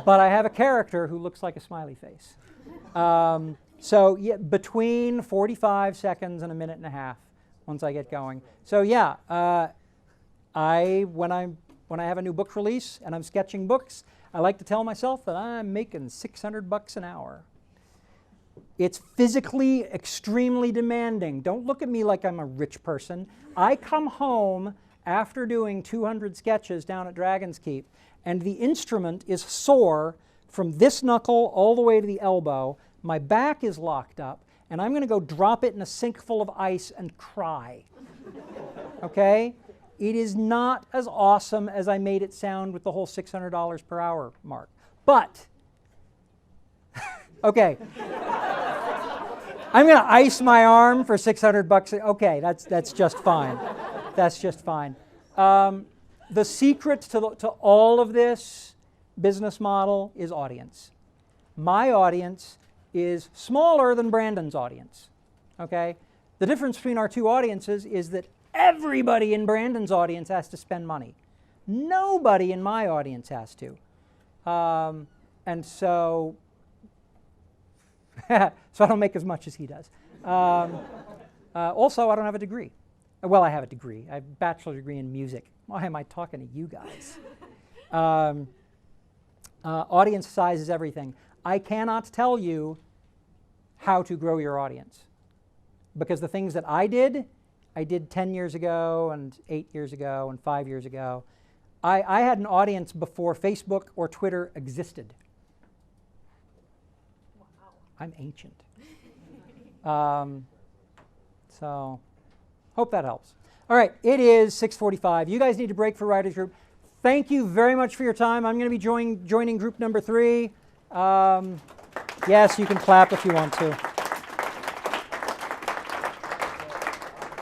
But I have a character who looks like a smiley face. So yeah, between 45 seconds and a minute and a half once I get going. So yeah, when I have a new book release and I'm sketching books, I like to tell myself that I'm making $600 an hour. It's physically extremely demanding. Don't look at me like I'm a rich person. I come home after doing 200 sketches down at Dragon's Keep, and the instrument is sore from this knuckle all the way to the elbow. My back is locked up, and I'm going to go drop it in a sink full of ice and cry. Okay? It is not as awesome as I made it sound with the whole $600 per hour mark. But, okay. I'm going to ice my arm for $600. Okay, that's just fine. That's just fine. The secret to all of this business model is audience. My audience is smaller than Brandon's audience. Okay? The difference between our two audiences is that everybody in Brandon's audience has to spend money. Nobody in my audience has to. And so, so I don't make as much as he does. Also, I don't have a degree. Well, I have a degree. I have a bachelor's degree in music. Why am I talking to you guys? Audience size is everything. I cannot tell you how to grow your audience, because the things that I did 10 years ago and 8 years ago and 5 years ago. I had an audience before Facebook or Twitter existed. Wow. I'm ancient. So hope that helps. All right, it is 6:45. You guys need to break for Writers Group. Thank you very much for your time. I'm going to be joining group number 3. Yes, you can clap if you want to.